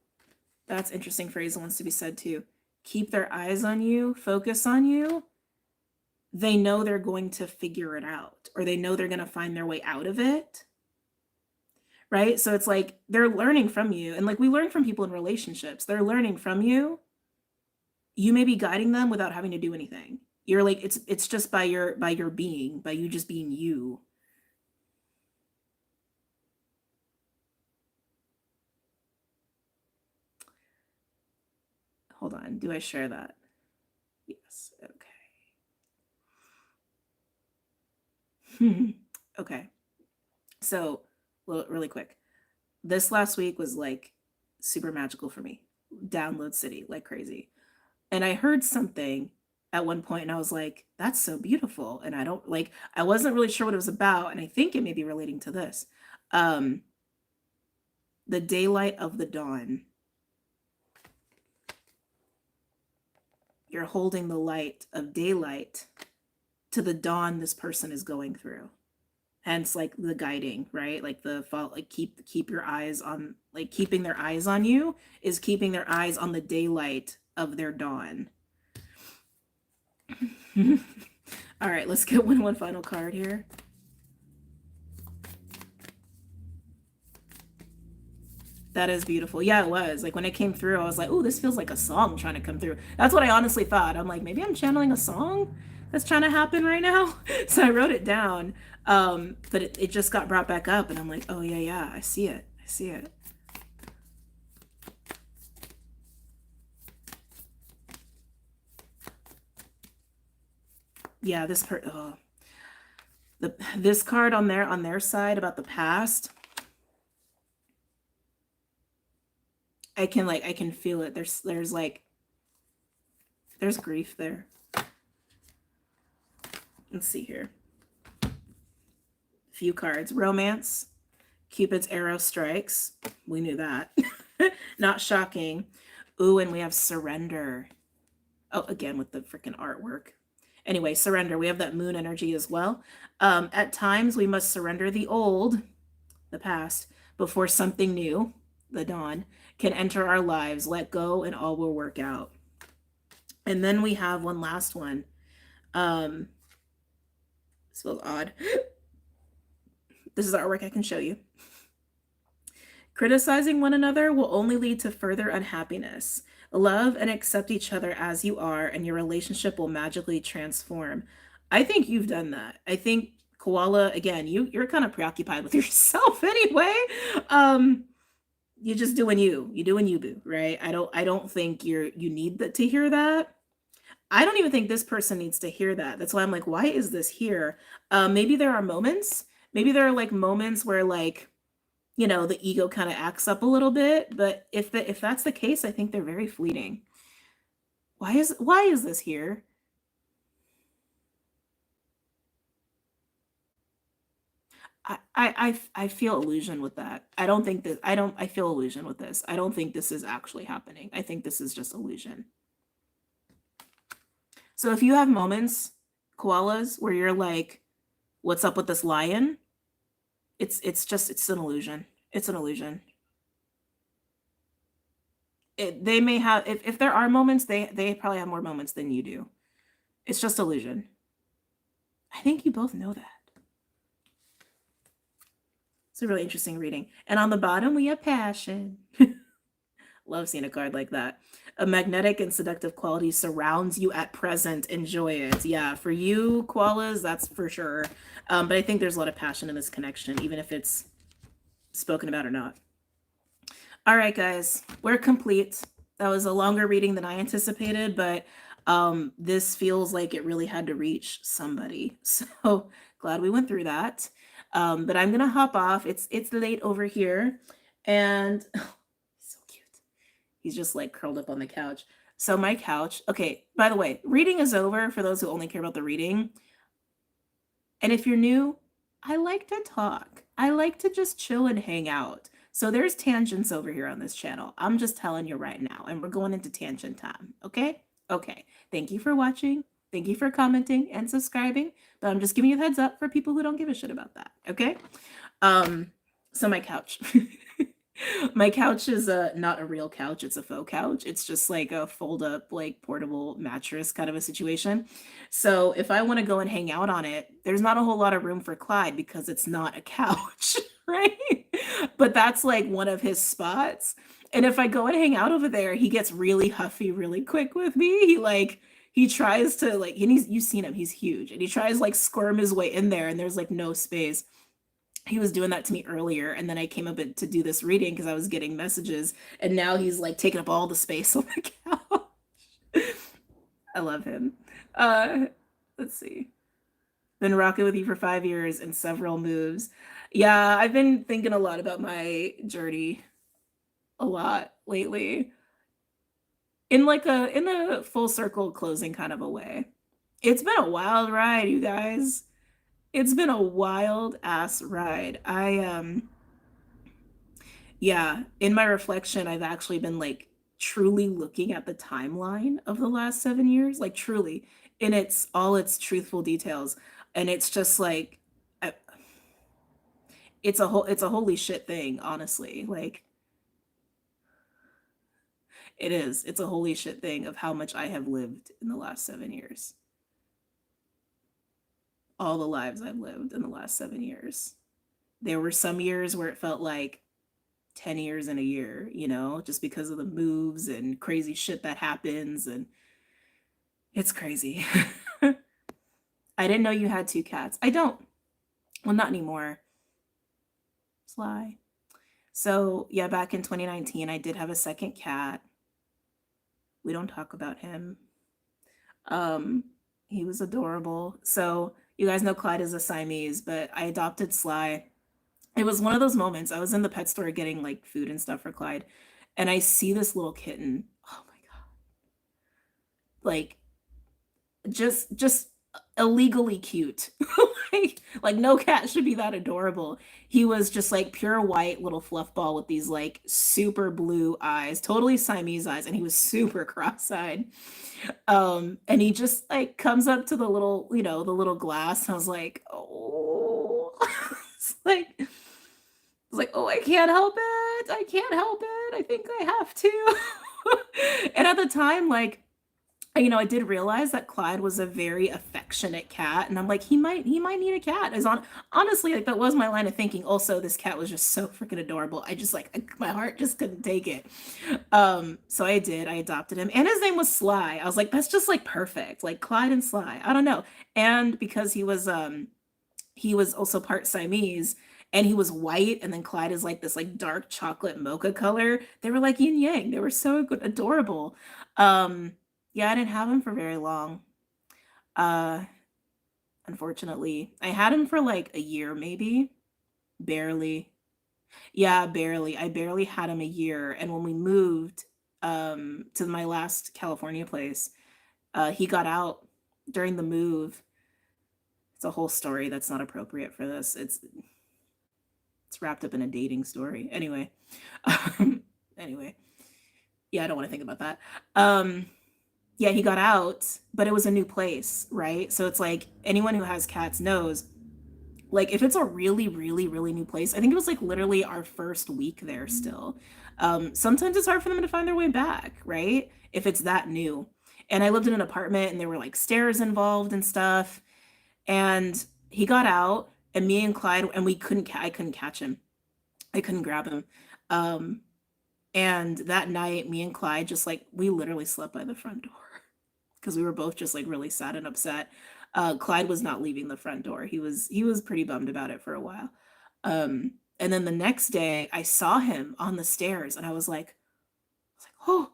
that's interesting phrase that wants to be said too. Keep their eyes on you, focus on you, they know they're going to figure it out, or they know they're going to find their way out of it. Right? So it's like they're learning from you. And like we learn from people in relationships, they're learning from you. You may be guiding them without having to do anything. You're like, it's just by your being, by you just being you. Hold on. Do I share that? Yes. Okay. Okay. So, really quick. This last week was like super magical for me. Download city, like crazy. And I heard something at one point and I was like, that's so beautiful. And I wasn't really sure what it was about. And I think it may be relating to this. The daylight of the dawn. You're holding the light of daylight to the dawn this person is going through. Hence like the guiding, right? Like keep your eyes on, like keeping their eyes on you is keeping their eyes on the daylight of their dawn. All right, let's get one final card here. That is beautiful. Yeah, it was. Like when it came through, I was like, oh, this feels like a song trying to come through. That's what I honestly thought. I'm like, maybe I'm channeling a song that's trying to happen right now. So I wrote it down. But it just got brought back up and I'm like, oh yeah, I see it. see it. Yeah, this card on their side about the past. I can feel it. There's like there's grief there. Let's see here. Few cards. Romance. Cupid's arrow strikes. We knew that. Not shocking. Ooh, and we have surrender. Oh, again with the freaking artwork. Anyway, surrender. We have that moon energy as well. At times, we must surrender the old, the past, before something new, the dawn, can enter our lives. Let go and all will work out. And then we have one last one. This feels odd. This is the artwork I can show you. Criticizing one another will only lead to further unhappiness. Love and accept each other as you are, and your relationship will magically transform. I think you've done that. I think Koala, again, you're kind of preoccupied with yourself anyway. You're just doing you. You're doing you, boo, right? I don't think you need to hear that. I don't even think this person needs to hear that. That's why I'm like, why is this here? Maybe there are moments. Maybe there are like moments where like, you know, the ego kind of acts up a little bit. But if that's the case, I think they're very fleeting. Why is this here? I feel illusion with that. I feel illusion with this. I don't think this is actually happening. I think this is just illusion. So if you have moments, koalas, where you're like, what's up with this lion? It's an illusion. It's an illusion. They may have, if there are moments, they probably have more moments than you do. It's just illusion. I think you both know that. It's a really interesting reading. And on the bottom, we have passion. Love seeing a card like that. A magnetic and seductive quality surrounds you at present. Enjoy it. Yeah, for you, koalas, that's for sure. But I think there's a lot of passion in this connection, even if it's spoken about or not. All right, guys, we're complete. That was a longer reading than I anticipated, but this feels like it really had to reach somebody. So glad we went through that. But I'm gonna hop off. It's late over here, and so cute. He's just like curled up on the couch. So my couch. Okay. By the way, reading is over for those who only care about the reading. And if you're new, I like to talk. I like to just chill and hang out. So there's tangents over here on this channel. I'm just telling you right now, and we're going into tangent time. Okay? Okay. Thank you for watching. Thank you for commenting and subscribing. But I'm just giving you a heads up for people who don't give a shit about that. Okay? So my couch. My couch is not a real couch. It's a faux couch. It's just like a fold up, like portable mattress kind of a situation. So if I want to go and hang out on it, there's not a whole lot of room for Clyde because it's not a couch, right? But that's like one of his spots. And if I go and hang out over there, he gets really huffy really quick with me. He tries to like, and you've seen him, he's huge. And he tries like squirm his way in there and there's like no space. He was doing that to me earlier, and then I came up to do this reading because I was getting messages, and now he's like taking up all the space on the couch. I love him. Let's see. Been rocking with you for 5 years and several moves. Yeah, I've been thinking a lot about my journey a lot lately. In a full circle closing kind of a way. It's been a wild ride, you guys. It's been a wild ass ride. Yeah, in my reflection, I've actually been like truly looking at the timeline of the last 7 years, like truly in its truthful details. And it's just like, it's a holy shit thing, honestly. Like, it's a holy shit thing of how much I have lived in the last 7 years. All the lives I've lived in the last 7 years. There were some years where it felt like 10 years in a year, you know, just because of the moves and crazy shit that happens. And it's crazy. I didn't know you had 2 cats. I don't. Well, not anymore. Sly. So yeah, back in 2019, I did have a second cat. We don't talk about him. Um, he was adorable. So you guys know Clyde is a Siamese, but I adopted Sly. It was one of those moments. I was in the pet store getting like food and stuff for Clyde, and I see this little kitten. Oh my God. Like just illegally cute. Like no cat should be that adorable. He was just like pure white little fluff ball with these like super blue eyes, totally Siamese eyes, and he was super cross-eyed. And he just like comes up to the little, the little glass. And I was like, oh, it's like, oh, I can't help it. I can't help it. I think I have to. And at the time, like, I did realize that Clyde was a very affectionate cat, and I'm like, he might need a cat. Honestly, like that was my line of thinking. Also, this cat was just so freaking adorable. I just like my heart just couldn't take it. So I did. I adopted him, and his name was Sly. I was like, that's just like perfect, like Clyde and Sly. I don't know, and because he was also part Siamese. And he was white, and then Clyde is like this like dark chocolate mocha color. They were like yin yang. They were so good, adorable. Um, yeah, I didn't have him for very long. Uh, Unfortunately, I had him for like a year, maybe, barely. Yeah, barely. I barely had him a year, and when we moved to my last California place, he got out during the move. It's a whole story that's not appropriate for this. It's wrapped up in a dating story. Anyway, anyway, yeah, I don't want to think about that. Um, yeah, he got out, but it was a new place, right? So it's like anyone who has cats knows, like if it's a really, really, really new place, I think it was like literally our first week there still. Sometimes it's hard for them to find their way back, right? If it's that new. And I lived in an apartment and there were like stairs involved and stuff. And he got out and me and Clyde and I couldn't catch him. I couldn't grab him. Um, and that night, me and Clyde just like we literally slept by the front door because we were both just like really sad and upset. Clyde was not leaving the front door. He was pretty bummed about it for a while. And then the next day, I saw him on the stairs, and I was like, oh.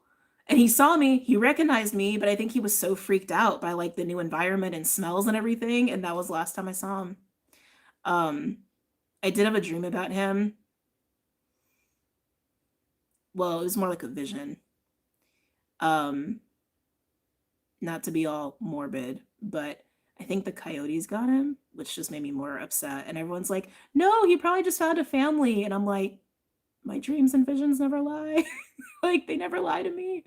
And he saw me. He recognized me, but I think he was so freaked out by like the new environment and smells and everything. And that was the last time I saw him. Um, I did have a dream about him. Well, it was more like a vision. Um, Not to be all morbid, but I think the coyotes got him, which just made me more upset. And everyone's like, no, he probably just found a family. And I'm like, my dreams and visions never lie. Like they never lie to me.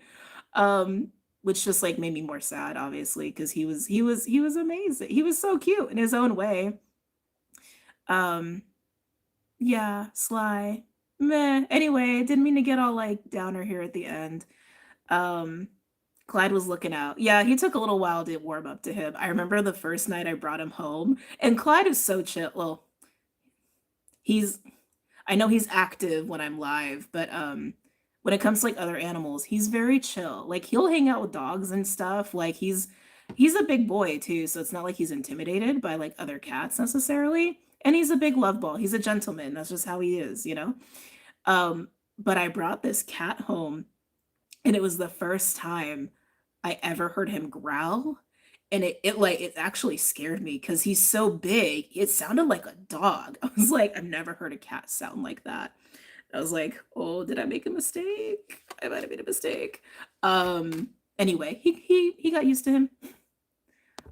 Um, which just like made me more sad, obviously, because he was amazing. He was so cute in his own way. Um, yeah, Sly. Meh. Anyway, didn't mean to get all like downer here at the end. Um, Clyde was looking out. Yeah, he took a little while to warm up to him. I remember the first night I brought him home, and Clyde is so chill. Well, he's I know he's active when I'm live, but when it comes to like other animals, he's very chill. Like he'll hang out with dogs and stuff. Like he's a big boy too, so it's not like he's intimidated by like other cats necessarily. And he's a big love ball. He's a gentleman. That's just how he is. But I brought this cat home and it was the first time I ever heard him growl. And it actually scared me because he's so big. It sounded like a dog. I was like, I've never heard a cat sound like that. I was like, oh, did I make a mistake? I might have made a mistake. Anyway, he got used to him.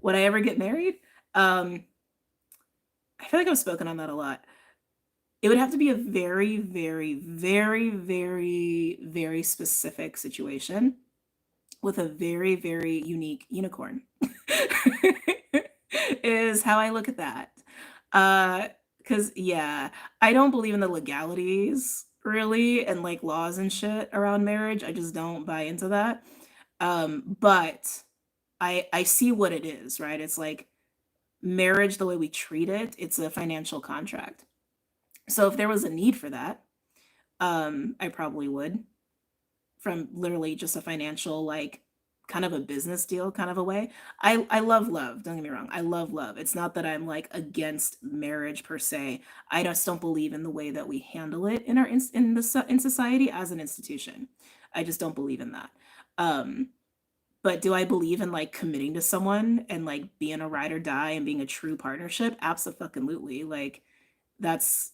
Would I ever get married? Um, I feel like I've spoken on that a lot. It would have to be a very, very, very, very, very specific situation with a very, very unique unicorn. Is how I look at that. Because yeah, I don't believe in the legalities really and like laws and shit around marriage. I just don't buy into that. But I see what it is, right? It's like marriage the way we treat it, it's a financial contract. So if there was a need for that, I probably would from literally just a financial like kind of a business deal kind of a way. I love love, don't get me wrong. I love love. It's not that I'm like against marriage per se. I just don't believe in the way that we handle it in our in society as an institution. I just don't believe in that. Um but do I believe in like committing to someone and like being a ride or die and being a true partnership? Absolutely. Like that's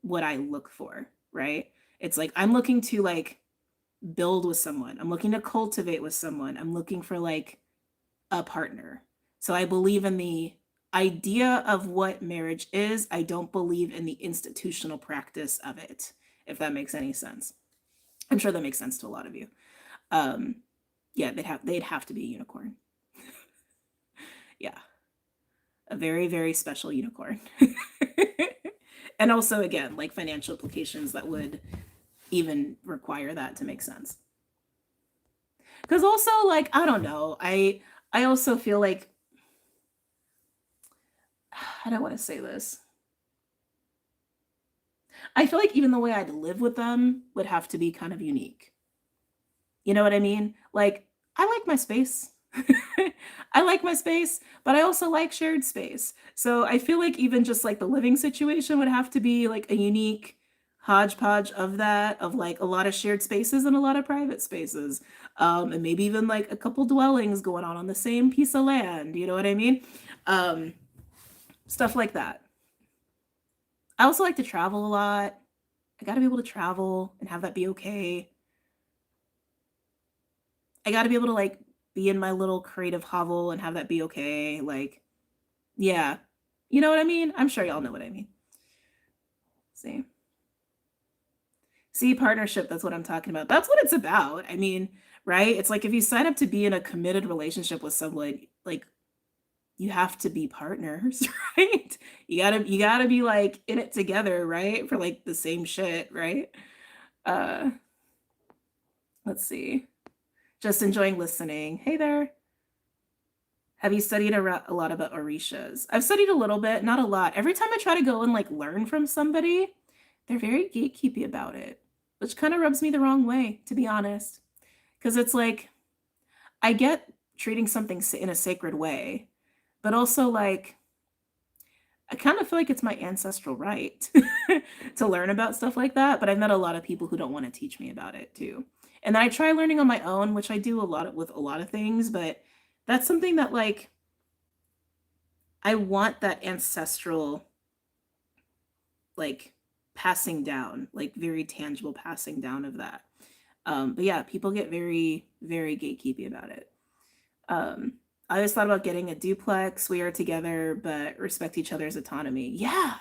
what I look for, right? It's like I'm looking to like build with someone. I'm looking to cultivate with someone. I'm looking for like a partner. So I believe in the idea of what marriage is. I don't believe in the institutional practice of it, if that makes any sense. I'm sure that makes sense to a lot of you. Um, yeah, they'd have to be a unicorn. Yeah, a very, very special unicorn. And also, again, like financial implications that would even require that to make sense. Because also, like, I don't know, I also feel like I don't want to say this. I feel like even the way I'd live with them would have to be kind of unique. You know what I mean? Like, I like my space. I like my space, but I also like shared space. So I feel like even just like the living situation would have to be like a unique hodgepodge of that, of like a lot of shared spaces and a lot of private spaces. And maybe even like a couple dwellings going on the same piece of land. You know what I mean? Um, Stuff like that. I also like to travel a lot. I got to be able to travel and have that be okay. I got to be able to like be in my little creative hovel and have that be okay. Like, yeah. You know what I mean? I'm sure y'all know what I mean. See? See, partnership, that's what I'm talking about. That's what it's about. I mean, right? It's like if you sign up to be in a committed relationship with someone, like you have to be partners, right? You gotta be like in it together, right? For like the same shit, right? Uh, let's see. Just enjoying listening. Hey there. Have you studied a lot about Orishas? I've studied a little bit, not a lot. Every time I try to go and like learn from somebody, they're very gatekeepy about it, which kind of rubs me the wrong way, to be honest. Because it's like, I get treating something in a sacred way, but also like, I kind of feel like it's my ancestral right to learn about stuff like that. But I've met a lot of people who don't want to teach me about it too. And then I try learning on my own, which I do a lot of, with a lot of things, but that's something that like I want that ancestral like passing down, like very tangible passing down of that. But yeah, people get very, very gatekeepy about it. Um, I always thought about getting a duplex. We are together, but respect each other's autonomy. Yeah.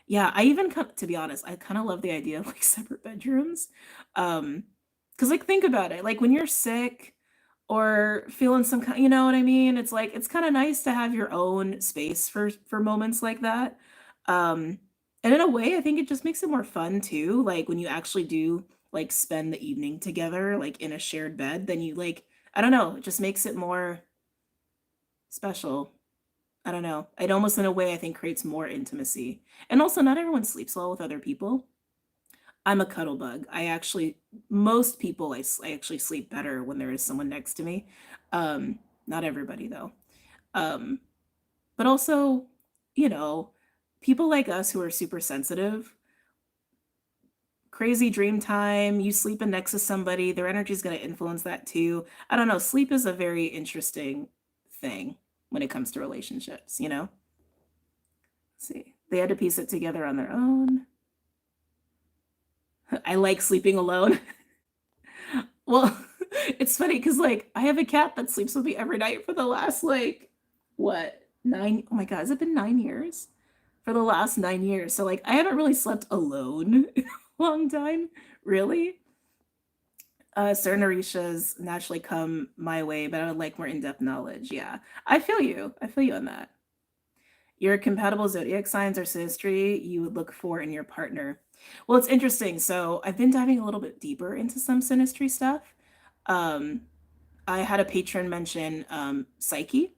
Yeah. I even, to be honest, I kind of love the idea of like separate bedrooms. Cause like think about it. Like when you're sick or feeling some kind, you know what I mean? It's like, it's kind of nice to have your own space for moments like that. Um, and in a way, I think it just makes it more fun too. Like when you actually do like spend the evening together, like in a shared bed, then you like, I don't know, it just makes it more special. I don't know. It almost in a way I think creates more intimacy. And also not everyone sleeps well with other people. I'm a cuddle bug. I actually most people I actually sleep better when there is someone next to me. Not everybody though. Um, but also, you know, people like us who are super sensitive, crazy dream time, you sleeping next to somebody, their energy is going to influence that too. I don't know. Sleep is a very interesting thing when it comes to relationships, you know? Let's see. They had to piece it together on their own. I like sleeping alone. Well, it's funny because like I have a cat that sleeps with me every night for the last like what, 9, oh my God, has it been 9 years? For the last 9 years. So like I haven't really slept alone in a long time, really. Certain orishas naturally come my way, but I would like more in-depth knowledge. Yeah. I feel you. I feel you on that. Your compatible zodiac signs or synastry you would look for in your partner. Well, it's interesting. So I've been diving a little bit deeper into some synastry stuff. Um, I had a patron mention Psyche.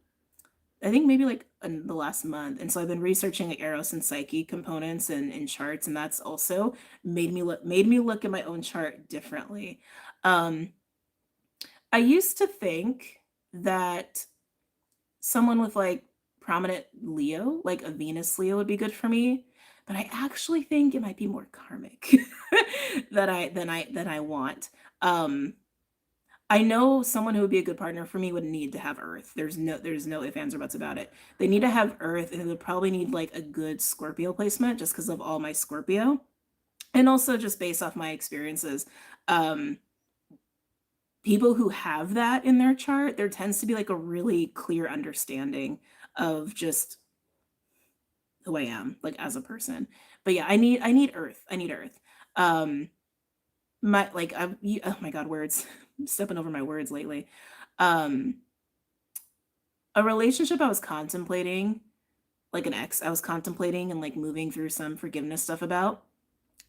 I think maybe like in the last month. And so I've been researching like Eros and Psyche components and charts, and that's also made me look at my own chart differently. Um, I used to think that someone with like prominent Leo, like a Venus Leo, would be good for me, but I actually think it might be more karmic than I want. Um, I know someone who would be a good partner for me would need to have Earth. There's no ifs, ands, or buts about it. They need to have Earth, and they would probably need like a good Scorpio placement just because of all my Scorpio. And also just based off my experiences. Um, People who have that in their chart, there tends to be like a really clear understanding of just who I am, like as a person. But yeah, I need Earth. I need Earth. Um, my like oh my god, words. I'm stepping over my words lately. Um, a relationship I was contemplating, like an ex I was contemplating and like moving through some forgiveness stuff about,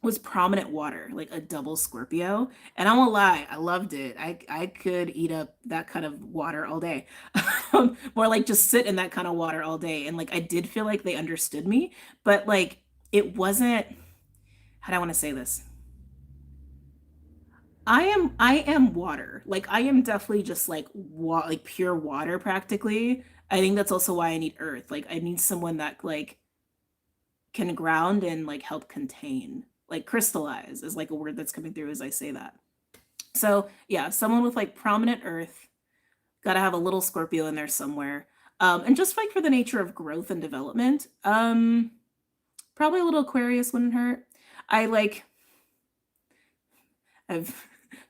was prominent water, like a double Scorpio. And I won't lie, I loved it. I could eat up that kind of water all day. More like just sit in that kind of water all day. And like I did feel like they understood me, but like it wasn't, how do I want to say this? I am water. Like I am definitely just like like pure water practically. I think that's also why I need earth. Like I need someone that like can ground and like help contain. Like crystallize is like a word that's coming through as I say that. So yeah, someone with like prominent earth, gotta have a little Scorpio in there somewhere. And just like for the nature of growth and development, probably a little Aquarius wouldn't hurt. I like I've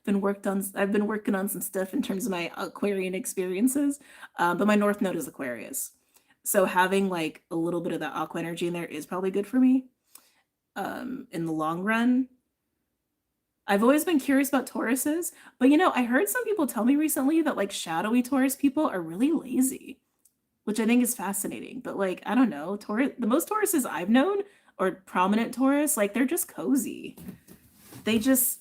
I've been working on some stuff in terms of my Aquarian experiences. But my North Node is Aquarius. So having like a little bit of that aqua energy in there is probably good for me in the long run. I've always been curious about Tauruses, but I heard some people tell me recently that like shadowy Taurus people are really lazy, which I think is fascinating. But like, I don't know, Taurus, the most Tauruses I've known or prominent Taurus, like they're just cozy. They just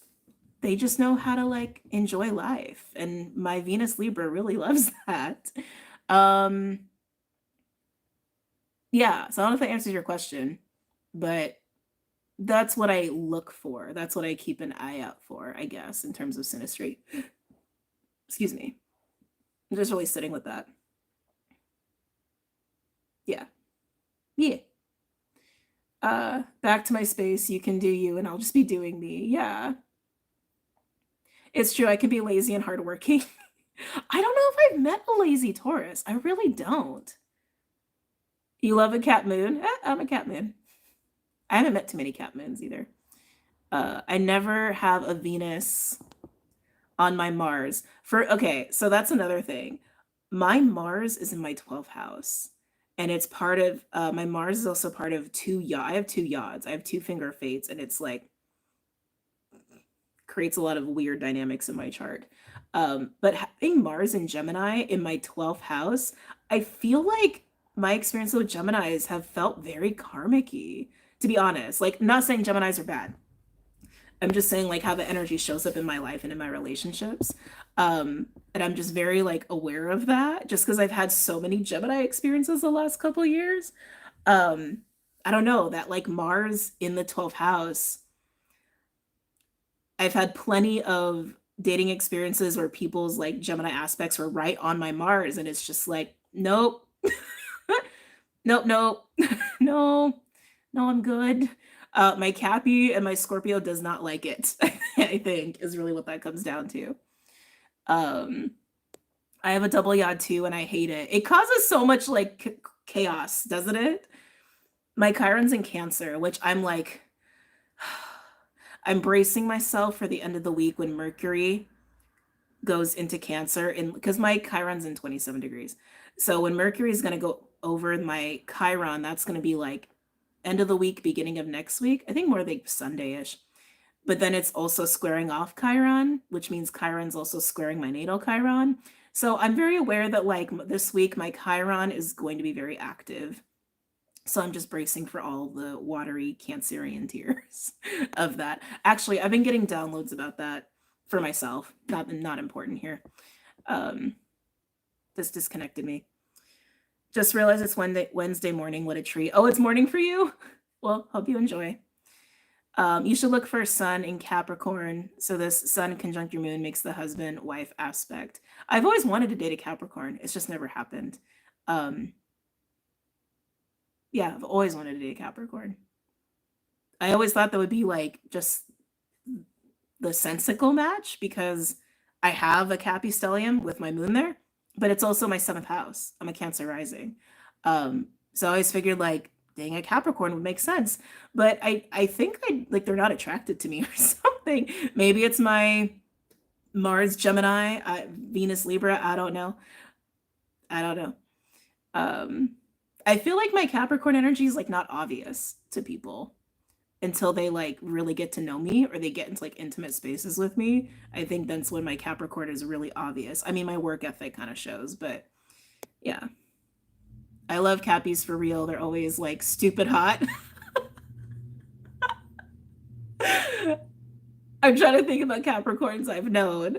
they just know how to like enjoy life. And my Venus Libra really loves that. Um yeah, so I don't know if that answers your question, but that's what I look for. That's what I keep an eye out for, I guess, in terms of synastry. Excuse me. I'm just really sitting with that. Yeah. Yeah. Back to my space. You can do you, and I'll just be doing me. Yeah. It's true. I can be lazy and hardworking. I don't know if I've met a lazy Taurus. I really don't. You love a cat moon? I'm a cat moon. I haven't met too many cat moons either. I never have a Venus on my Mars. Okay, so that's another thing. My Mars is in my 12th house. And it's part of my Mars is also part of I have two yods. I have two finger fates, and it's like creates a lot of weird dynamics in my chart. But having Mars in Gemini in my 12th house, I feel like my experience with Geminis have felt very karmic-y, to be honest. Like, not saying Geminis are bad. I'm just saying like how the energy shows up in my life and in my relationships. And I'm just very like aware of that just because I've had so many Gemini experiences the last couple years. Um, I don't know that like Mars in the 12th house. I've had plenty of dating experiences where people's like Gemini aspects were right on my Mars, and it's just like, nope, nope, nope, no, no, I'm good. My Cappy and my Scorpio does not like it, I think, is really what that comes down to. Um, I have a double yod too, and I hate it. It causes so much like chaos, doesn't it? My Chiron's in Cancer, which I'm like, I'm bracing myself for the end of the week when Mercury goes into Cancer, and because my Chiron's in 27 degrees. So when Mercury is going to go over my Chiron, that's going to be like end of the week, beginning of next week. I think more like Sunday-ish. But then it's also squaring off Chiron, which means Chiron's also squaring my natal Chiron. So I'm very aware that like this week my Chiron is going to be very active. So I'm just bracing for all the watery Cancerian tears of that. Actually, I've been getting downloads about that for myself. Not important here. This disconnected me. Just realized it's Wednesday morning. What a treat. Oh, it's morning for you? Well, hope you enjoy. You should look for a sun in Capricorn. So this sun conjunct your moon makes the husband-wife aspect. I've always wanted to date a Capricorn. It's just never happened. Um, yeah, I've always wanted to date a Capricorn. I always thought that would be like just the sensical match because I have a Cappy stellium with my moon there, but it's also my seventh house. I'm a Cancer rising. So I always figured like dang, a Capricorn would make sense. But I think I like they're not attracted to me or something. Maybe it's my Mars Gemini, Venus Libra, I don't know. I don't know. Um I feel like my Capricorn energy is like not obvious to people until they like really get to know me or they get into like intimate spaces with me. I think that's when my Capricorn is really obvious. I mean, my work ethic kind of shows, but yeah. I love Cappies for real. They're always like stupid hot. I'm trying to think about Capricorns I've known.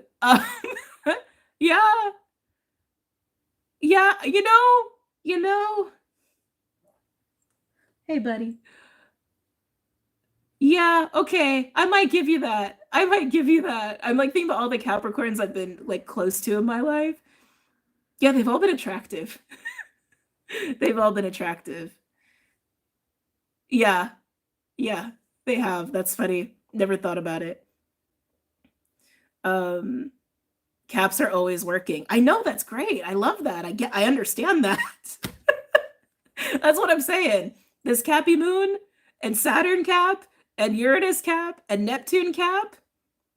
Yeah, yeah, you know. Hey, buddy. Yeah, okay. I might give you that. I might give you that. I'm like thinking about all the Capricorns I've been like close to in my life. Yeah, they've all been attractive. They've all been attractive. Yeah, yeah, they have. That's funny. Never thought about it. Um, Caps are always working. I know that's great. I love that. I understand that. That's what I'm saying. This Cappy Moon and Saturn Cap and Uranus Cap and Neptune Cap,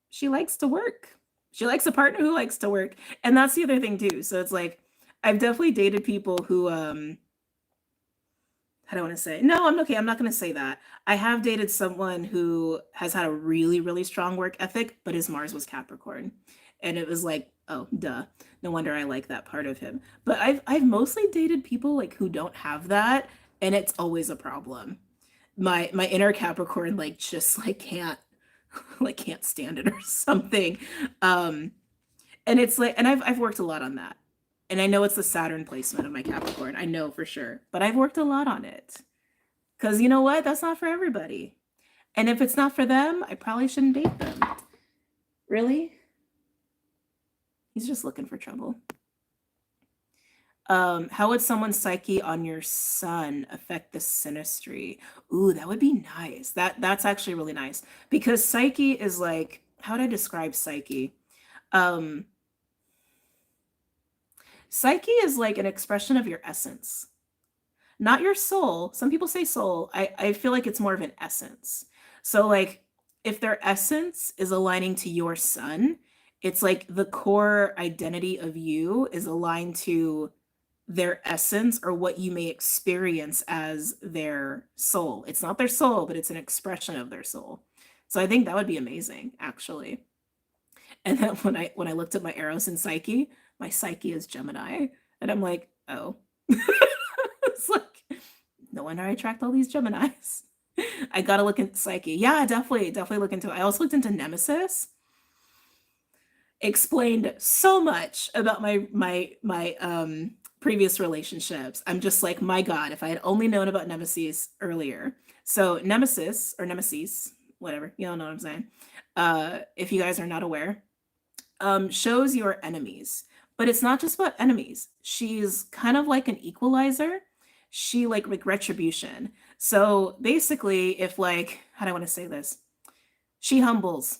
she likes to work. She likes a partner who likes to work. And that's the other thing too. So it's like I've definitely dated people who how do I want to say? No, I'm okay. I'm not going to say that. I have dated someone who has had a really, really strong work ethic, but his Mars was Capricorn. And it was like, oh, duh. No wonder I like that part of him. But I've mostly dated people like who don't have that, and it's always a problem. My inner Capricorn like just like can't like can't stand it or something. Um and it's like and I've worked a lot on that. And I know it's the Saturn placement of my Capricorn. I know for sure. But I've worked a lot on it. Cuz you know what? That's not for everybody. And if it's not for them, I probably shouldn't date them. Really? He's just looking for trouble. How would someone's psyche on your sun affect the synastry? Ooh, that would be nice. That's actually really nice because psyche is like, how would I describe psyche? Um, Psyche is like an expression of your essence, not your soul. Some people say soul. I feel like it's more of an essence. So like if their essence is aligning to your sun, it's like the core identity of you is aligned to their essence or what you may experience as their soul. It's not their soul, but it's an expression of their soul. So I think that would be amazing, actually. And then when I looked at my Eros and Psyche, my Psyche is Gemini, and I'm like, oh, it's like no wonder I attract all these Geminis. I gotta look into Psyche. Yeah, definitely look into it. I also looked into Nemesis. Explained so much about my previous relationships. I'm just like, my God, if I had only known about Nemesis earlier. So Nemesis or Nemesis, whatever, you all know what I'm saying. If you guys are not aware, shows your enemies. But it's not just about enemies. She's kind of like an equalizer. She like retribution. So basically, if like, how do I want to say this? She humbles.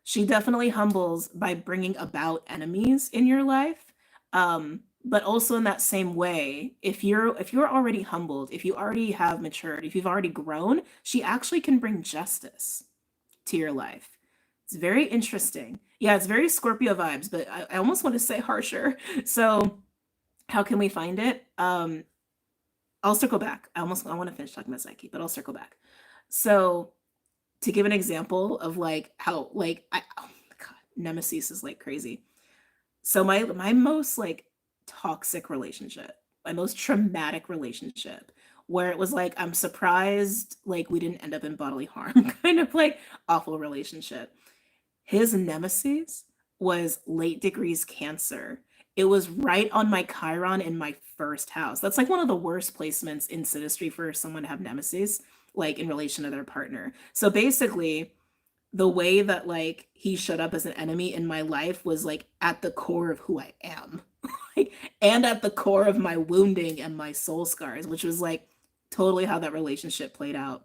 She definitely humbles by bringing about enemies in your life. But also in that same way, if you're already humbled, if you already have matured, if you've already grown, she actually can bring justice to your life. It's very interesting. Yeah, it's very Scorpio vibes, but I almost want to say harsher. So how can we find it? I'll circle back. I want to finish talking about Psyche, but I'll circle back. So to give an example of like how like oh my God, Nemesis is like crazy. So my most like toxic relationship, my most traumatic relationship, where it was like I'm surprised like we didn't end up in bodily harm, kind of like awful relationship. His nemesis was late degrees Cancer. It was right on my Chiron in my first house. That's like one of the worst placements in synastry for someone to have nemesis. like in relation to their partner. So basically, the way that like he showed up as an enemy in my life was like at the core of who I am. Like, and at the core of my wounding and my soul scars, which was like totally how that relationship played out.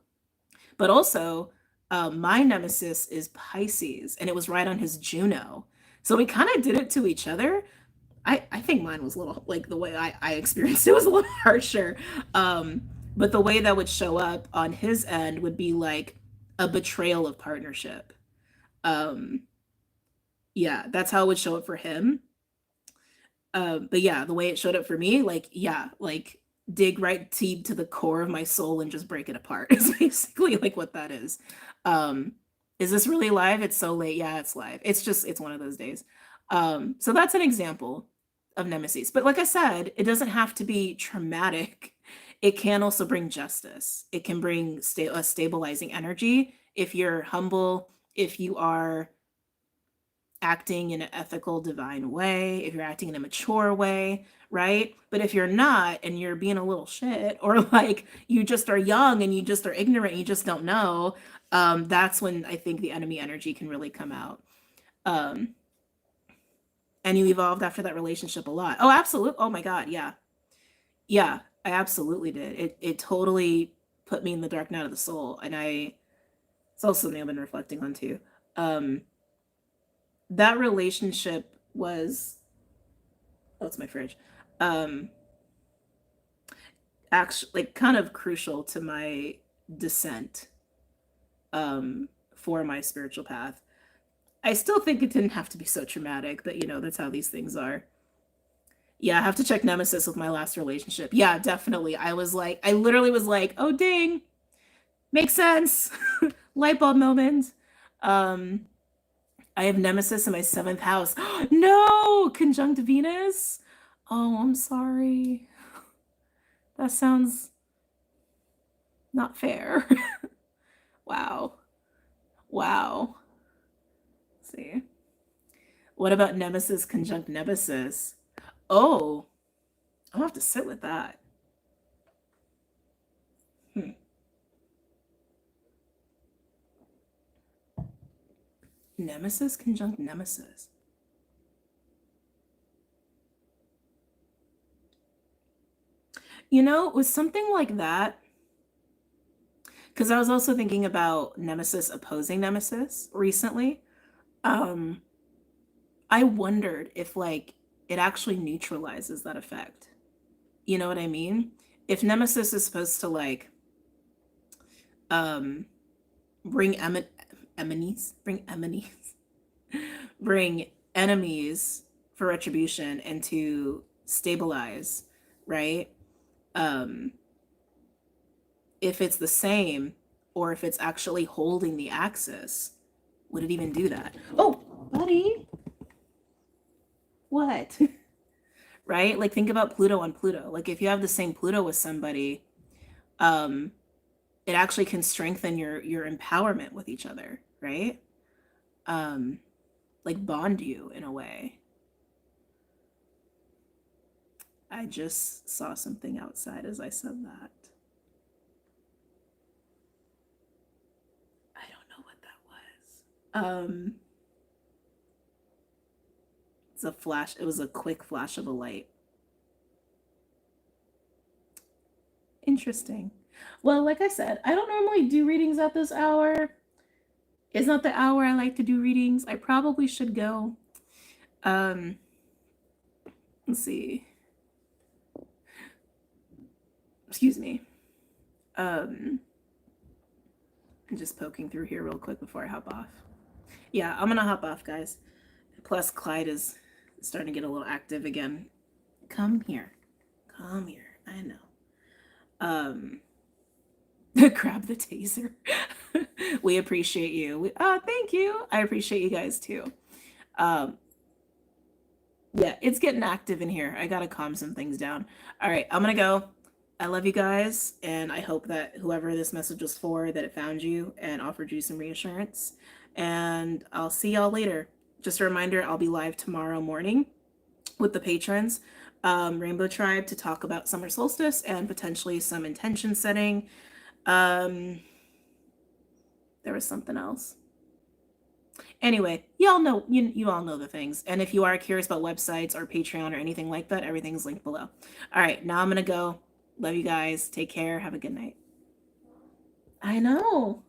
But also, my nemesis is Pisces, and it was right on his Juno. So we kind of did it to each other. I think mine was a little, like the way I experienced it was a little harsher. But the way that would show up on his end would be like a betrayal of partnership. Um, yeah, that's how it would show up for him. But yeah, the way it showed up for me, like, yeah, like dig right deep to the core of my soul and just break it apart is basically like what that is. Um, is this really live? It's so late. Yeah, it's live. It's one of those days. So that's an example of nemesis. But like I said, it doesn't have to be traumatic. It can also bring justice. It can bring a stabilizing energy if you're humble, if you are acting in an ethical, divine way, if you're acting in a mature way, right? But if you're not and you're being a little shit, or like you just are young and you just are ignorant, and you just don't know, that's when I think the enemy energy can really come out. Um, and you evolved after that relationship a lot. Oh, absolutely. Oh my God. Yeah. Yeah, I absolutely did. It totally put me in the dark night of the soul. And it's also something I've been reflecting on too. Um, that relationship was, oh, it's my fridge. Um, actually, like kind of crucial to my descent, for my spiritual path. I still think it didn't have to be so traumatic, but you know, that's how these things are. Yeah, I have to check Nemesis with my last relationship. Yeah, definitely. I literally was like, oh, dang, makes sense. Light bulb moment. Um, I have Nemesis in my seventh house. No, conjunct Venus. Oh, I'm sorry. That sounds not fair. Wow. Wow. Let's see. What about Nemesis conjunct Nemesis? Oh, I'll have to sit with that. Hmm. Nemesis conjunct Nemesis. You know, with something like that, because I was also thinking about Nemesis opposing Nemesis recently. Um, I wondered if like it actually neutralizes that effect. You know what I mean? If Nemesis is supposed to like um bring enemies, bring enemies for retribution and to stabilize, right? Um, if it's the same, or if it's actually holding the axis, would it even do that? Oh, buddy, what? Right? Like think about Pluto on Pluto. Like if you have the same Pluto with somebody, um, it actually can strengthen your empowerment with each other, right? Um, like bond you in a way. I just saw something outside as I said that. I don't know what that was. It's a flash. It was a quick flash of a light. Interesting. Well, like I said, I don't normally do readings at this hour. It's not the hour I like to do readings. I probably should go. Um, let's see. Excuse me. I'm just poking through here real quick before I hop off. Yeah, I'm gonna hop off, guys. Plus, Clyde is starting to get a little active again. Come here. Come here. I know. Grab the taser. We appreciate you. Thank you. I appreciate you guys too. Um, yeah, it's getting active in here. I gotta calm some things down. All right, I'm gonna go. I love you guys, and I hope that whoever this message was for, that it found you and offered you some reassurance. And I'll see y'all later. Just a reminder, I'll be live tomorrow morning with the patrons, Rainbow Tribe, to talk about summer solstice and potentially some intention setting. There was something else. Anyway, y'all know you all know the things. And if you are curious about websites or Patreon or anything like that, everything's linked below. All right, now I'm gonna go. Love you guys. Take care. Have a good night. I know.